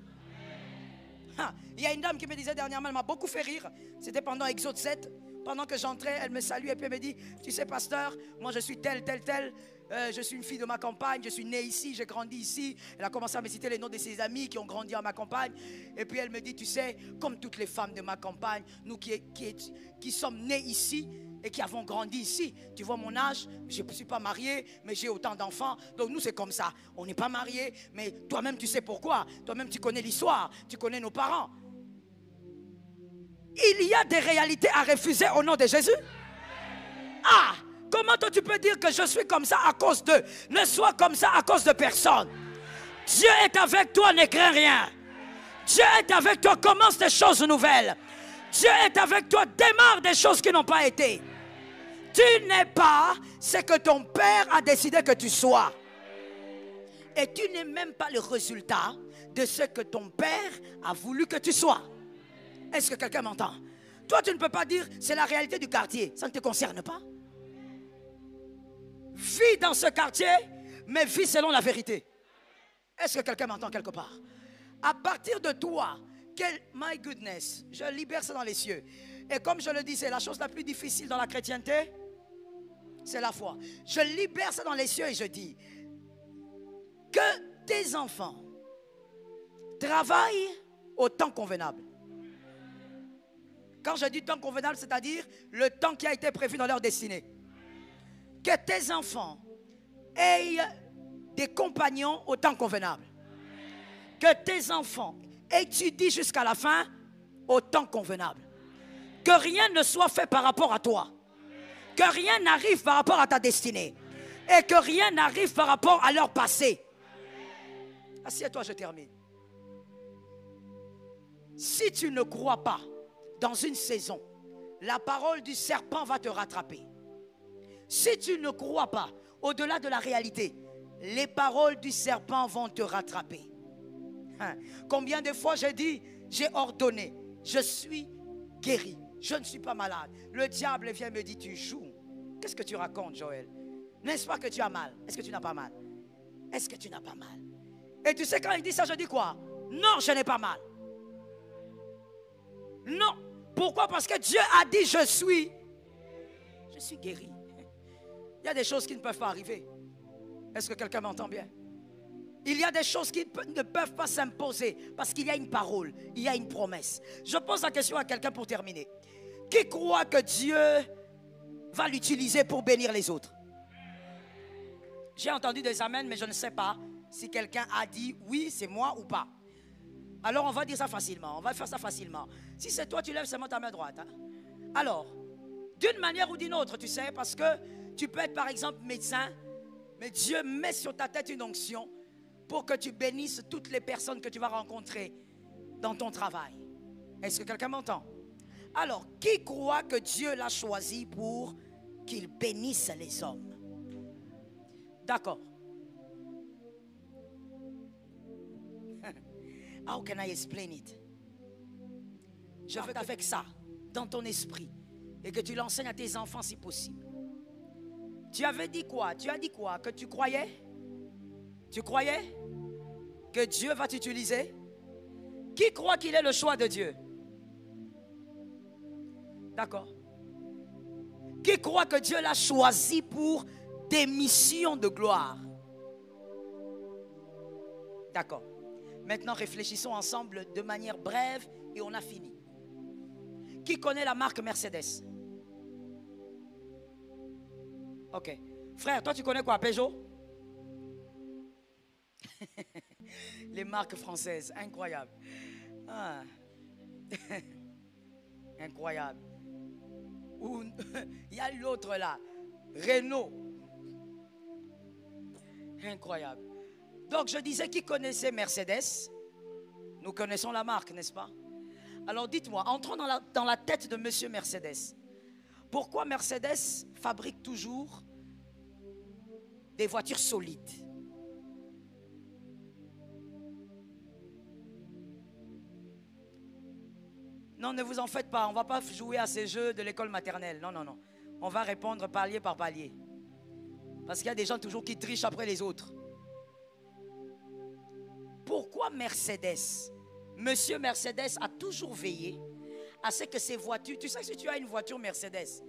Il y a une dame qui me disait dernièrement, elle m'a beaucoup fait rire. C'était pendant Exode 7. Pendant que j'entrais, elle me salue et puis elle me dit, tu sais pasteur, moi je suis telle. Je suis une fille de ma campagne, je suis née ici, j'ai grandi ici. Elle a commencé à me citer les noms de ses amis qui ont grandi à ma campagne. Et puis elle me dit, tu sais, comme toutes les femmes de ma campagne, nous qui sommes nés ici et qui avons grandi ici. Tu vois mon âge, je ne suis pas mariée, mais j'ai autant d'enfants. Donc nous c'est comme ça, on n'est pas mariés, mais toi-même tu sais pourquoi. Toi-même tu connais l'histoire, tu connais nos parents. Il y a des réalités à refuser au nom de Jésus. Ah! Comment toi tu peux dire que je suis comme ça à cause d'eux? Ne sois comme ça à cause de personne. Dieu est avec toi, ne crains rien. Dieu est avec toi, commence des choses nouvelles. Dieu est avec toi, démarre des choses qui n'ont pas été. Tu n'es pas ce que ton père a décidé que tu sois. Et tu n'es même pas le résultat de ce que ton père a voulu que tu sois. Est-ce que quelqu'un m'entend? Toi, tu ne peux pas dire, c'est la réalité du quartier. Ça ne te concerne pas. Vis dans ce quartier, mais vis selon la vérité. Est-ce que quelqu'un m'entend quelque part? À partir de toi, my goodness, je libère ça dans les cieux. Et comme je le dis, c'est la chose la plus difficile dans la chrétienté, c'est la foi. Je libère ça dans les cieux et je dis que tes enfants travaillent au temps convenable. Quand je dis temps convenable, c'est-à-dire le temps qui a été prévu dans leur destinée. Que tes enfants aient des compagnons au temps convenable. Que tes enfants étudient jusqu'à la fin au temps convenable. Que rien ne soit fait par rapport à toi. Que rien n'arrive par rapport à ta destinée. Et que rien n'arrive par rapport à leur passé. Assieds-toi, je termine. Si tu ne crois pas dans une saison, la parole du serpent va te rattraper. Si tu ne crois pas au-delà de la réalité, les paroles du serpent vont te rattraper. Combien de fois j'ai dit, j'ai ordonné, je suis guéri, je ne suis pas malade. Le diable vient me dire, tu joues. Qu'est-ce que tu racontes, Joël? N'est-ce pas que tu as mal? Est-ce que tu n'as pas mal? Est-ce que tu n'as pas mal? Et tu sais quand il dit ça, je dis quoi? Non, je n'ai pas mal. Non. Pourquoi? Parce que Dieu a dit, je suis guéri. Il y a des choses qui ne peuvent pas arriver. Est-ce que quelqu'un m'entend bien? Il y a des choses qui ne peuvent pas s'imposer parce qu'il y a une parole, il y a une promesse. Je pose la question à quelqu'un pour terminer. Qui croit que Dieu va l'utiliser pour bénir les autres? J'ai entendu des amens, mais je ne sais pas si quelqu'un a dit oui, c'est moi ou pas. Alors on va dire ça facilement, on va faire ça facilement. Si c'est toi, tu lèves seulement ta main droite. Hein? Alors, d'une manière ou d'une autre, tu sais, parce que tu peux être par exemple médecin, mais Dieu met sur ta tête une onction pour que tu bénisses toutes les personnes que tu vas rencontrer dans ton travail. Est-ce que quelqu'un m'entend? Alors, qui croit que Dieu l'a choisi pour qu'il bénisse les hommes? D'accord. How can I explain it? Je veux qu'avec ça, dans ton esprit, et que tu l'enseignes à tes enfants si possible. Tu avais dit quoi? Tu as dit quoi? Que tu croyais? Tu croyais que Dieu va t'utiliser? Qui croit qu'il est le choix de Dieu? D'accord. Qui croit que Dieu l'a choisi pour des missions de gloire? D'accord. Maintenant, réfléchissons ensemble de manière brève et on a fini. Qui connaît la marque Mercedes? Ok. Frère, toi tu connais quoi? Peugeot? Les marques françaises, incroyable. Ah. Incroyable. Il y a l'autre là, Renault. Incroyable. Donc je disais, qui connaissait Mercedes? Nous connaissons la marque, n'est-ce pas? Alors dites-moi, entrons dans la tête de Monsieur Mercedes. Pourquoi Mercedes fabrique toujours des voitures solides? Non, ne vous en faites pas. On ne va pas jouer à ces jeux de l'école maternelle. Non, non, non. On va répondre palier par palier. Parce qu'il y a des gens toujours qui trichent après les autres. Pourquoi Mercedes? Monsieur Mercedes a toujours veillé à ce que ses voitures... Tu sais que si tu as une voiture Mercedes,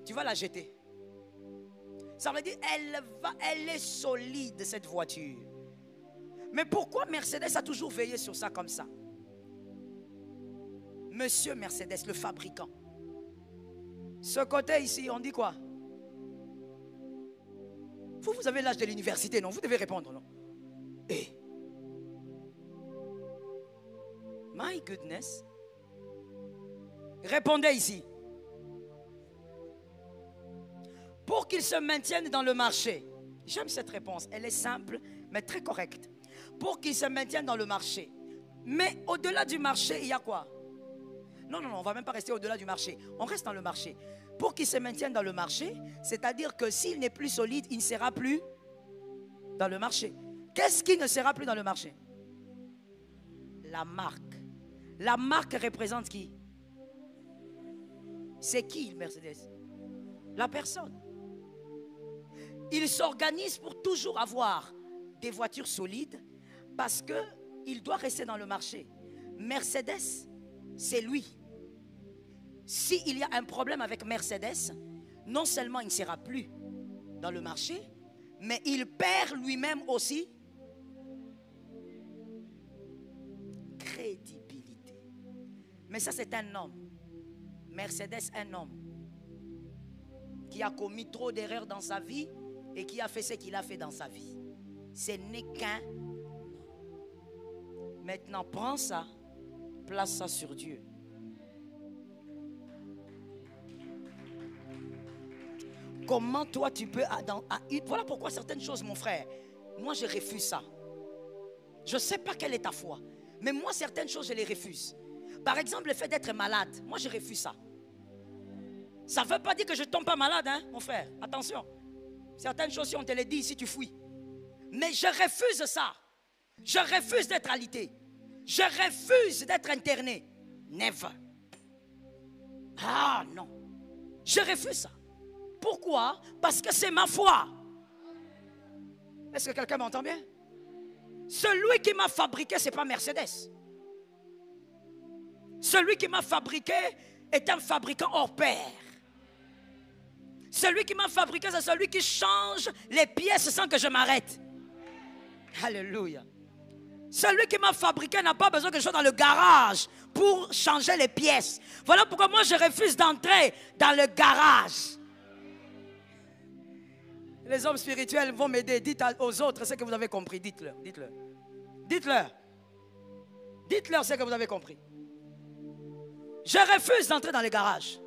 tu vas la jeter. Ça veut dire elle est solide, cette voiture. Mais pourquoi Mercedes a toujours veillé sur ça comme ça? Monsieur Mercedes, le fabricant. Ce côté ici, on dit quoi? Vous avez l'âge de l'université, non? Vous devez répondre, non? Eh. My goodness. Répondez ici. Pour qu'ils se maintiennent dans le marché. J'aime cette réponse. Elle est simple, mais très correcte. Pour qu'ils se maintiennent dans le marché. Mais au-delà du marché, il y a quoi? Non, on ne va même pas rester au-delà du marché. On reste dans le marché. Pour qu'ils se maintiennent dans le marché, c'est-à-dire que s'il n'est plus solide, il ne sera plus dans le marché. Qu'est-ce qui ne sera plus dans le marché? La marque. La marque représente qui? C'est qui le Mercedes? La personne. Il s'organise pour toujours avoir des voitures solides parce qu'il doit rester dans le marché. Mercedes, c'est lui. S'il y a un problème avec Mercedes, non seulement il ne sera plus dans le marché, mais il perd lui-même aussi crédibilité. Mais ça, c'est un homme. Mercedes, un homme qui a commis trop d'erreurs dans sa vie et qui a fait ce qu'il a fait dans sa vie. Ce n'est qu'un. Maintenant, prends ça, place ça sur Dieu. Comment toi tu peux... Voilà pourquoi certaines choses, mon frère, moi je refuse ça. Je ne sais pas quelle est ta foi, mais moi certaines choses je les refuse. Par exemple, le fait d'être malade, moi je refuse ça. Ça ne veut pas dire que je ne tombe pas malade, hein, mon frère. Attention. Certaines choses, si on te les dit, si tu fuis. Mais je refuse ça. Je refuse d'être alité. Je refuse d'être interné. Never. Ah non. Je refuse ça. Pourquoi? Parce que c'est ma foi. Est-ce que quelqu'un m'entend bien? Celui qui m'a fabriqué, ce n'est pas Mercedes. Celui qui m'a fabriqué est un fabricant hors pair. Celui qui m'a fabriqué, c'est celui qui change les pièces sans que je m'arrête. Alléluia. Celui qui m'a fabriqué n'a pas besoin que je sois dans le garage pour changer les pièces. Voilà pourquoi moi je refuse d'entrer dans le garage. Les hommes spirituels vont m'aider. Dites aux autres ce que vous avez compris. Dites-leur. Dites-leur. Dites-leur. Dites-leur ce que vous avez compris. Je refuse d'entrer dans les garages.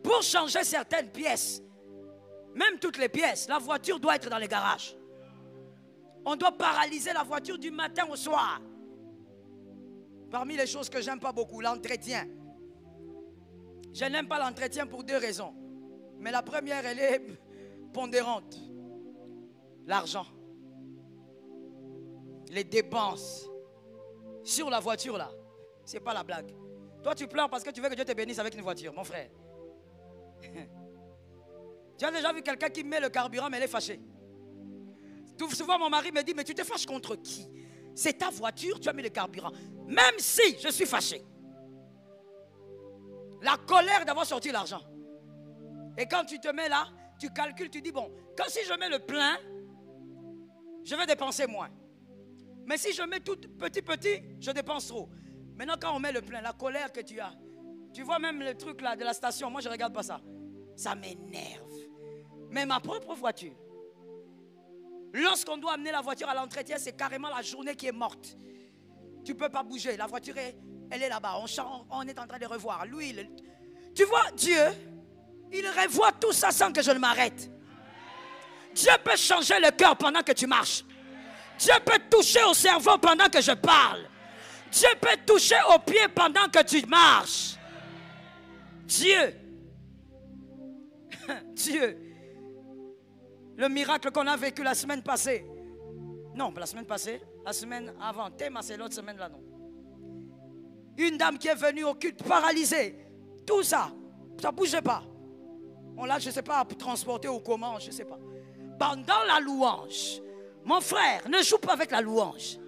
Pour changer certaines pièces, même toutes les pièces, la voiture doit être dans les garages. On doit paralyser la voiture du matin au soir. Parmi les choses que j'aime pas beaucoup, l'entretien. Je n'aime pas l'entretien pour deux raisons. Mais la première, elle est pondérante. L'argent. Les dépenses. Sur la voiture là. C'est pas la blague. Toi tu pleures parce que tu veux que Dieu te bénisse avec une voiture, mon frère. Tu as déjà vu quelqu'un qui met le carburant mais elle est fâchée. Tout souvent mon mari me dit, mais tu te fâches contre qui? C'est ta voiture, tu as mis le carburant. Même si je suis fâché. La colère d'avoir sorti l'argent. Et quand tu te mets là, tu calcules, tu dis, bon, quand si je mets le plein, je vais dépenser moins. Mais si je mets tout petit, je dépense trop. Maintenant quand on met le plein, la colère que tu as, tu vois même le truc là de la station, moi je ne regarde pas ça. Ça m'énerve. Mais ma propre voiture, lorsqu'on doit amener la voiture à l'entretien, c'est carrément la journée qui est morte. Tu ne peux pas bouger, la voiture elle est là-bas, on est en train de revoir. Lui, tu vois, Dieu, il revoit tout ça sans que je ne m'arrête. Dieu peut changer le cœur pendant que tu marches. Dieu peut toucher au cerveau pendant que je parle. Dieu peut toucher aux pieds pendant que tu marches. Dieu. Dieu. Le miracle qu'on a vécu la semaine passée. Non, pas la semaine passée. La semaine avant. Théma, c'est l'autre semaine là, non. Une dame qui est venue au culte paralysée. Tout ça. Ça ne bougeait pas. On l'a, je ne sais pas, transporté ou comment, je ne sais pas. Pendant la louange, mon frère, ne joue pas avec la louange.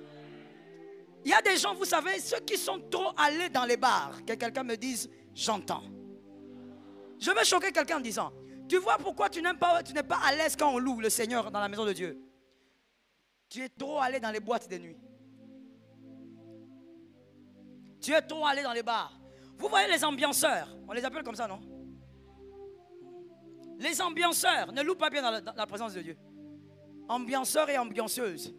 Il y a des gens, vous savez, ceux qui sont trop allés dans les bars, que quelqu'un me dise, j'entends. Je vais choquer quelqu'un en disant, tu vois pourquoi tu n'es pas à l'aise quand on loue le Seigneur dans la maison de Dieu? Tu es trop allé dans les boîtes de nuit. Tu es trop allé dans les bars. Vous voyez les ambianceurs, on les appelle comme ça, non? Les ambianceurs ne louent pas bien dans la présence de Dieu. Ambianceurs et ambianceuses.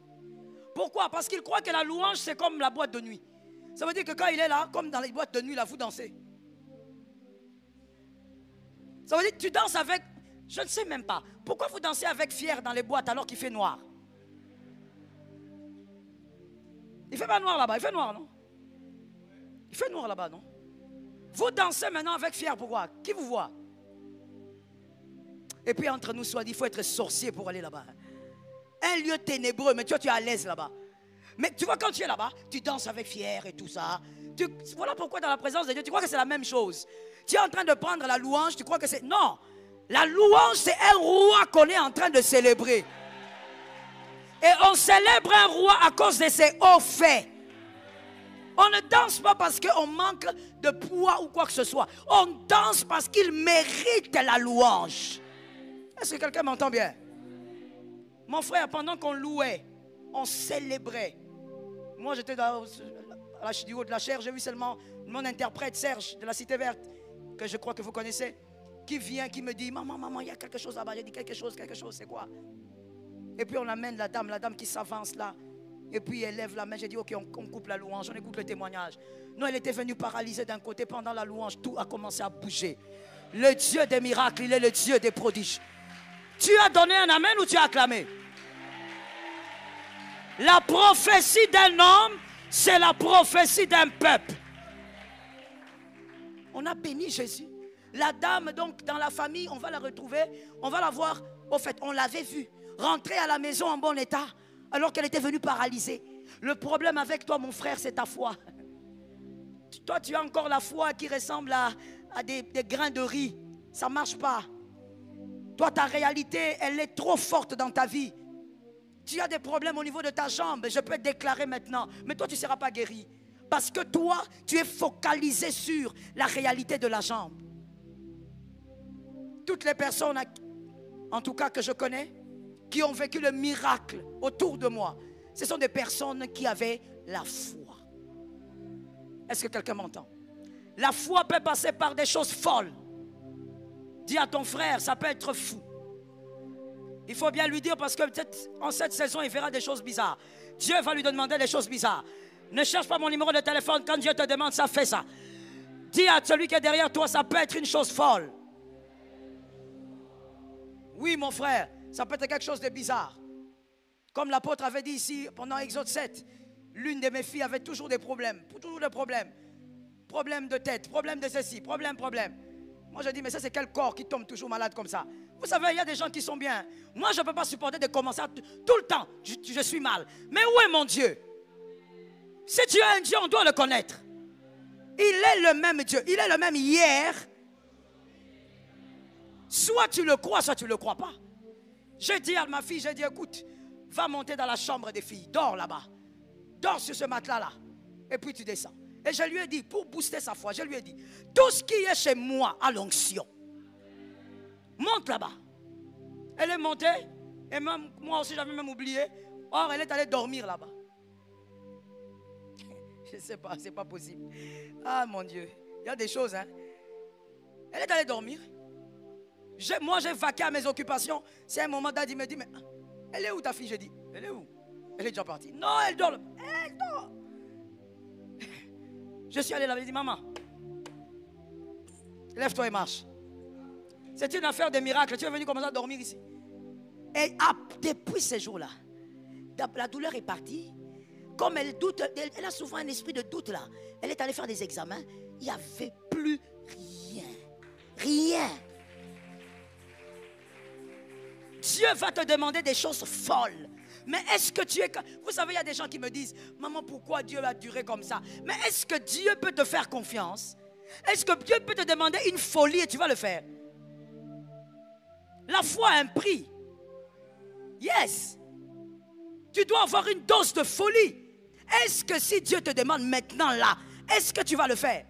Pourquoi? Parce qu'ils croient que la louange, c'est comme la boîte de nuit. Ça veut dire que quand il est là, comme dans les boîtes de nuit, là, vous dansez. Ça veut dire que tu danses avec... Je ne sais même pas. Pourquoi vous dansez avec fier dans les boîtes alors qu'il fait noir? Il fait pas noir là-bas, il fait noir, non? Il fait noir là-bas, non? Vous dansez maintenant avec fier, pourquoi? Qui vous voit? Et puis entre nous soit dit, il faut être sorcier pour aller là-bas. Un lieu ténébreux, mais tu es à l'aise là-bas. Mais tu vois, quand tu es là-bas, tu danses avec fier et tout ça. Voilà pourquoi dans la présence de Dieu, tu crois que c'est la même chose. Tu es en train de prendre la louange, tu crois que c'est... Non, la louange, c'est un roi qu'on est en train de célébrer. Et on célèbre un roi à cause de ses hauts faits. On ne danse pas parce qu'on manque de poids ou quoi que ce soit. On danse parce qu'il mérite la louange. Est-ce que quelqu'un m'entend bien? Mon frère, pendant qu'on louait, on célébrait. Moi, j'étais du haut de la chair, j'ai vu seulement mon interprète Serge de la Cité Verte, que je crois que vous connaissez, qui vient, qui me dit, maman, il y a quelque chose là-bas. J'ai dit quelque chose, c'est quoi? Et puis on amène la dame qui s'avance là. Et puis elle lève la main, j'ai dit, ok, on coupe la louange, on écoute le témoignage. Non, elle était venue paralysée d'un côté, pendant la louange, tout a commencé à bouger. Le Dieu des miracles, il est le Dieu des prodiges. Tu as donné un amen ou tu as acclamé? La prophétie d'un homme, c'est la prophétie d'un peuple. On a béni Jésus. La dame, donc, dans la famille, on va la retrouver, on va la voir. Au fait, on l'avait vue rentrer à la maison en bon état, alors qu'elle était venue paralysée. Le problème avec toi, mon frère, c'est ta foi. Toi, tu as encore la foi qui ressemble à des grains de riz. Ça ne marche pas. Toi, ta réalité, elle est trop forte dans ta vie. Tu as des problèmes au niveau de ta jambe, je peux te déclarer maintenant. Mais toi, tu ne seras pas guéri. Parce que toi, tu es focalisé sur la réalité de la jambe. Toutes les personnes, en tout cas que je connais, qui ont vécu le miracle autour de moi, ce sont des personnes qui avaient la foi. Est-ce que quelqu'un m'entend? La foi peut passer par des choses folles. Dis à ton frère, ça peut être fou. Il faut bien lui dire parce que peut-être en cette saison, il verra des choses bizarres. Dieu va lui demander des choses bizarres. Ne cherche pas mon numéro de téléphone. Quand Dieu te demande ça, fais ça. Dis à celui qui est derrière toi, ça peut être une chose folle. Oui, mon frère, ça peut être quelque chose de bizarre. Comme l'apôtre avait dit ici pendant Exode 7, l'une de mes filles avait toujours des problèmes. Toujours des problèmes. Problème de tête, problème de ceci, problème. Moi, je dis, mais ça, c'est quel corps qui tombe toujours malade comme ça? Vous savez, il y a des gens qui sont bien. Moi, je ne peux pas supporter de commencer tout le temps. Je suis mal. Mais où est mon Dieu? Si Dieu est un Dieu, on doit le connaître. Il est le même Dieu. Il est le même hier. Soit tu le crois, soit tu ne le crois pas. J'ai dit à ma fille, j'ai dit, écoute, va monter dans la chambre des filles. Dors là-bas. Dors sur ce matelas-là. Et puis tu descends. Et je lui ai dit, pour booster sa foi, je lui ai dit, tout ce qui est chez moi a l'onction. Monte là-bas. Elle est montée. Et même, moi aussi, j'avais même oublié. Or, elle est allée dormir là-bas. Je ne sais pas, c'est pas possible. Ah, mon Dieu. Il y a des choses, hein. Elle est allée dormir. Moi, j'ai vaqué à mes occupations. C'est un moment, Daddy me dit, mais elle est où ta fille? J'ai dit, elle est où? Elle est déjà partie. Non, elle dort. Elle dort. Je suis allé là, j'ai dit, maman, lève-toi et marche. C'est une affaire de miracle. Tu es venu commencer à dormir ici. Et depuis ces jours-là, la douleur est partie. Comme elle doute, elle a souvent un esprit de doute là. Elle est allée faire des examens. Il n'y avait plus rien. Rien. Dieu va te demander des choses folles. Mais est-ce que tu es... Vous savez, il y a des gens qui me disent, maman, pourquoi Dieu a duré comme ça? Mais est-ce que Dieu peut te faire confiance? Est-ce que Dieu peut te demander une folie et tu vas le faire? La foi a un prix. Yes. Tu dois avoir une dose de folie. Est-ce que si Dieu te demande maintenant là, est-ce que tu vas le faire?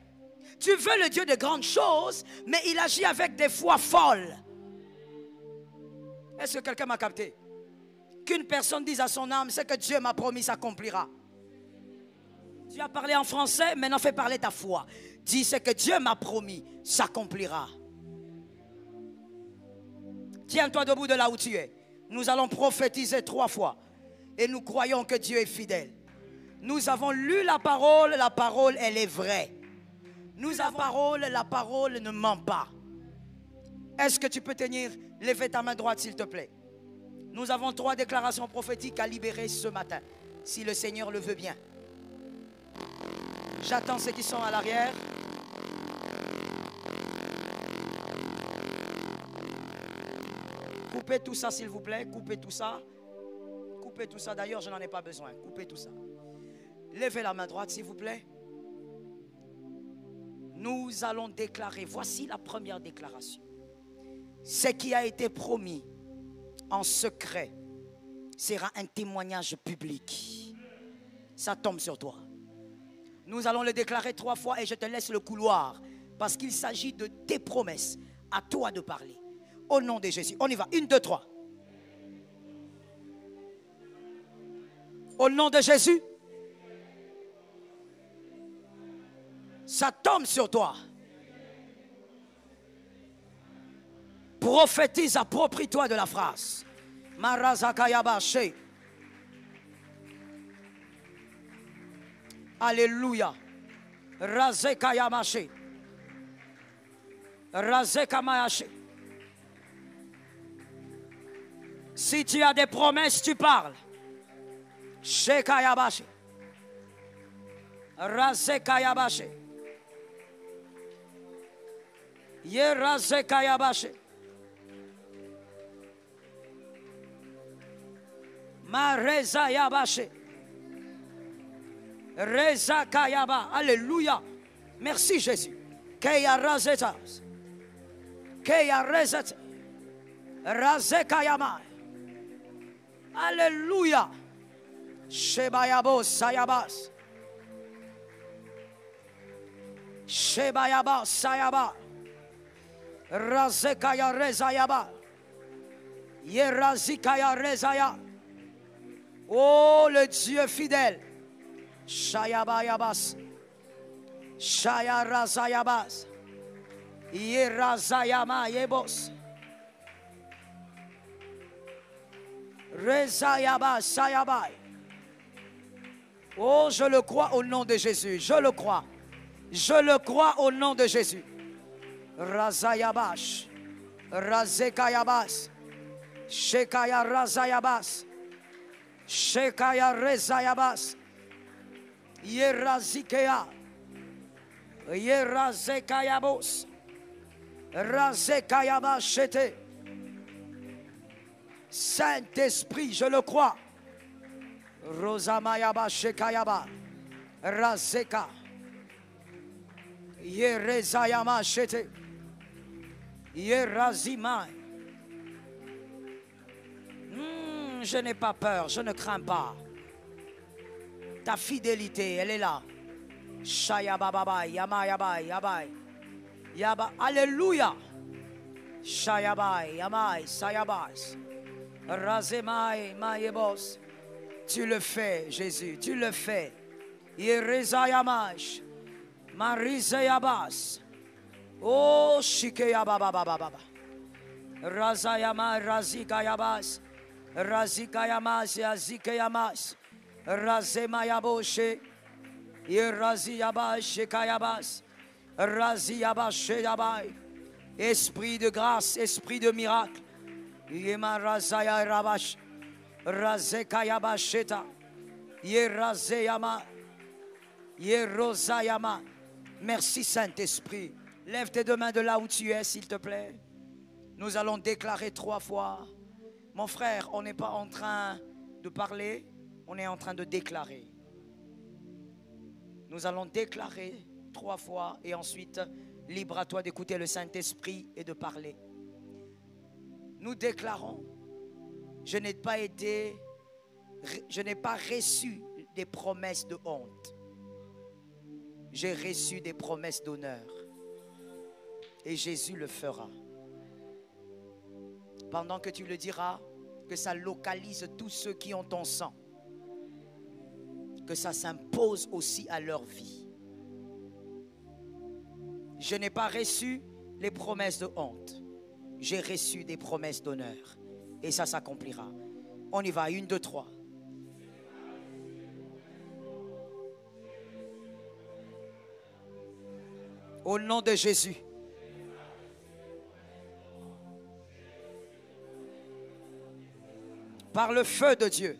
Tu veux le Dieu de grandes choses, mais il agit avec des foi folles. Est-ce que quelqu'un m'a capté? Qu'une personne dise à son âme, ce que Dieu m'a promis s'accomplira. Tu as parlé en français, maintenant fais parler ta foi. Dis ce que Dieu m'a promis s'accomplira. Tiens-toi debout de là où tu es. Nous allons prophétiser 3 fois. Et nous croyons que Dieu est fidèle. Nous avons lu la parole elle est vraie. Nous avons la parole ne ment pas. Est-ce que tu peux tenir, lever ta main droite s'il te plaît? Nous avons 3 déclarations prophétiques à libérer ce matin, si le Seigneur le veut bien. J'attends ceux qui sont à l'arrière. Coupez tout ça s'il vous plaît, coupez tout ça. Coupez tout ça, d'ailleurs je n'en ai pas besoin, coupez tout ça. Levez la main droite s'il vous plaît. Nous allons déclarer, voici la première déclaration. Ce qui a été promis en secret sera un témoignage public. Ça tombe sur toi. Nous allons le déclarer 3 fois et je te laisse le couloir parce qu'il s'agit de tes promesses. À toi de parler. Au nom de Jésus. On y va. 1, 2, 3. Au nom de Jésus. Ça tombe sur toi. Prophétise, approprie-toi de la phrase. Marazakayabaché. Alléluia. Razekayamaché. Razekamayaché. Si tu as des promesses, tu parles. Shekayabaché. Razekayabaché. Yerazekayabaché. Marezayabaché. Rezakayaba. Alléluia. Merci Jésus. Keya razetas. Keya rezet. Razekayama. Alléluia. Shebayabos sayabas. Shebayabas sayabas. Razekaya rezayaba. Yerazikaya rezaya. Oh le Dieu fidèle. Shayabayabas. Shayarazayabas. Yerazayama yebos. Rezayabas sayabay. Oh je le crois au nom de Jésus. Je le crois. Je le crois au nom de Jésus. Razayabash. Razekayabas. Shekaya razayabas. Shekaya rezayabas. Yerazikea. Yerazekayabos. Razekayabashete. Saint-Esprit, je le crois. Rosamayaba Shekayaba. Razeka. Yerezayama Shete. Yerazima. Je n'ai pas peur, je ne crains pas. Ta fidélité, elle est là. Shayababa, Yamayaba, Yabai. Yaba, Alléluia. Shayabai, Yamai, Sayabas. Razemai, Mayebos. Tu le fais, Jésus, tu le fais. Yerezayamash. Marizayabas. Oh, Shikeyababababa. Razayama, Razikayabas. Razikayamas, Yazikayamas. Razemayaboshe. Yeraziyabas, Shekayabas. Raziyabasheyabai. Esprit de grâce, esprit de miracle. Yema Razaya Rabash. Razekayabasheta. Yerazeyama. Yerozayama. Merci Saint-Esprit. Lève tes 2 mains de là où tu es, s'il te plaît. Nous allons déclarer 3 fois. Mon frère, on n'est pas en train de parler, on est en train de déclarer. Nous allons déclarer 3 fois et ensuite, libre à toi d'écouter le Saint-Esprit et de parler. Nous déclarons, je n'ai pas reçu des promesses de honte. J'ai reçu des promesses d'honneur. Et Jésus le fera. Pendant que tu le diras, que ça localise tous ceux qui ont ton sang. Que ça s'impose aussi à leur vie. Je n'ai pas reçu les promesses de honte. J'ai reçu des promesses d'honneur. Et ça s'accomplira. On y va, 1, 2, 3. Au nom de Jésus. Par le feu de Dieu.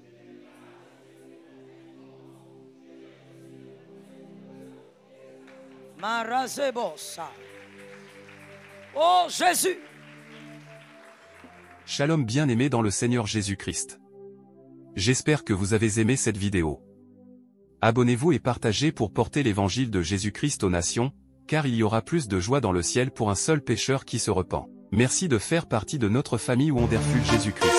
Marazebosa. Oh Jésus. Shalom bien-aimés dans le Seigneur Jésus-Christ. J'espère que vous avez aimé cette vidéo. Abonnez-vous et partagez pour porter l'évangile de Jésus-Christ aux nations, car il y aura plus de joie dans le ciel pour un seul pécheur qui se repent. Merci de faire partie de notre famille Wonderful Jésus-Christ.